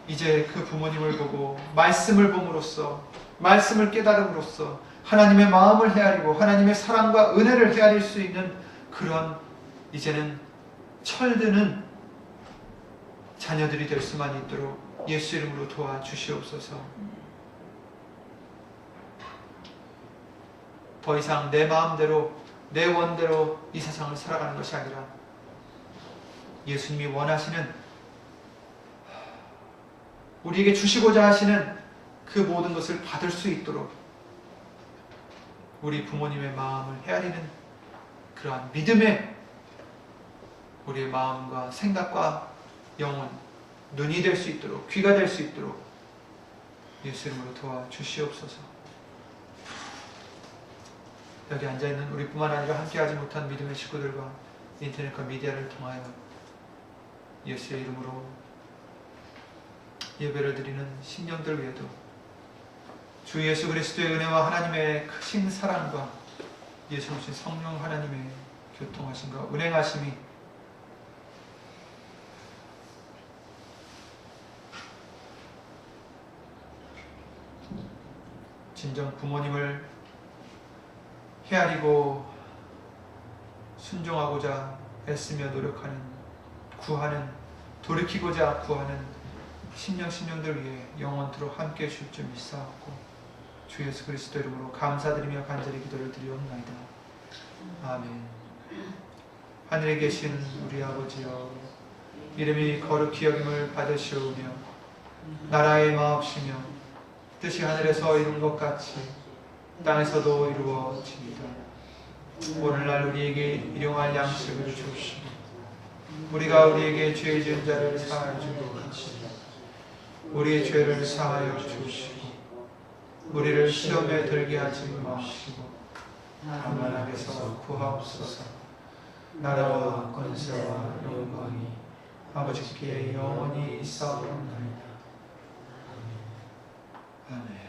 이제 그 부모님을 보고 말씀을 봄으로써, 말씀을 깨달음으로써 하나님의 마음을 헤아리고 하나님의 사랑과 은혜를 헤아릴 수 있는 그런 이제는 철드는 자녀들이 될 수만 있도록 예수 이름으로 도와주시옵소서. 더 이상 내 마음대로 내 원대로 이 세상을 살아가는 것이 아니라 예수님이 원하시는, 우리에게 주시고자 하시는 그 모든 것을 받을 수 있도록 우리 부모님의 마음을 헤아리는 그러한 믿음의 우리의 마음과 생각과 영혼, 눈이 될 수 있도록, 귀가 될 수 있도록 예수 이름으로 도와주시옵소서. 여기 앉아있는 우리뿐만 아니라 함께하지 못한 믿음의 식구들과 인터넷과 미디어를 통하여 예수의 이름으로 예배를 드리는 심령들 위에도 주 예수 그리스도의 은혜와 하나님의 크신 사랑과 예수 오신 성령 하나님의 교통하심과 은행하심이 진정 부모님을 헤아리고 순종하고자 애쓰며 노력하는, 구하는, 돌이키고자 구하는 심령들 위해 영원토록 함께 해주실 줄 믿사옵고 주 예수 그리스도 이름으로 감사드리며 간절히 기도를 드리옵나이다. 아멘. 하늘에 계신 우리 아버지여, 이름이 거룩히 여김을 받으시오며 나라의 마옵시며 뜻이 하늘에서 이룬 것 같이 땅에서도 이루어집니다. 오늘날 우리에게 일용할 양식을 주시고 우리가 우리에게 죄 지은 자를 사하여 준 것 같이 우리의 죄를 사하여 주시고 우리를 시험에 들게 하지 마시고 다만 악에서 구하옵소서. 나라와 권세와 영광이 아버지께 영원히 있사옵나이다. 아멘.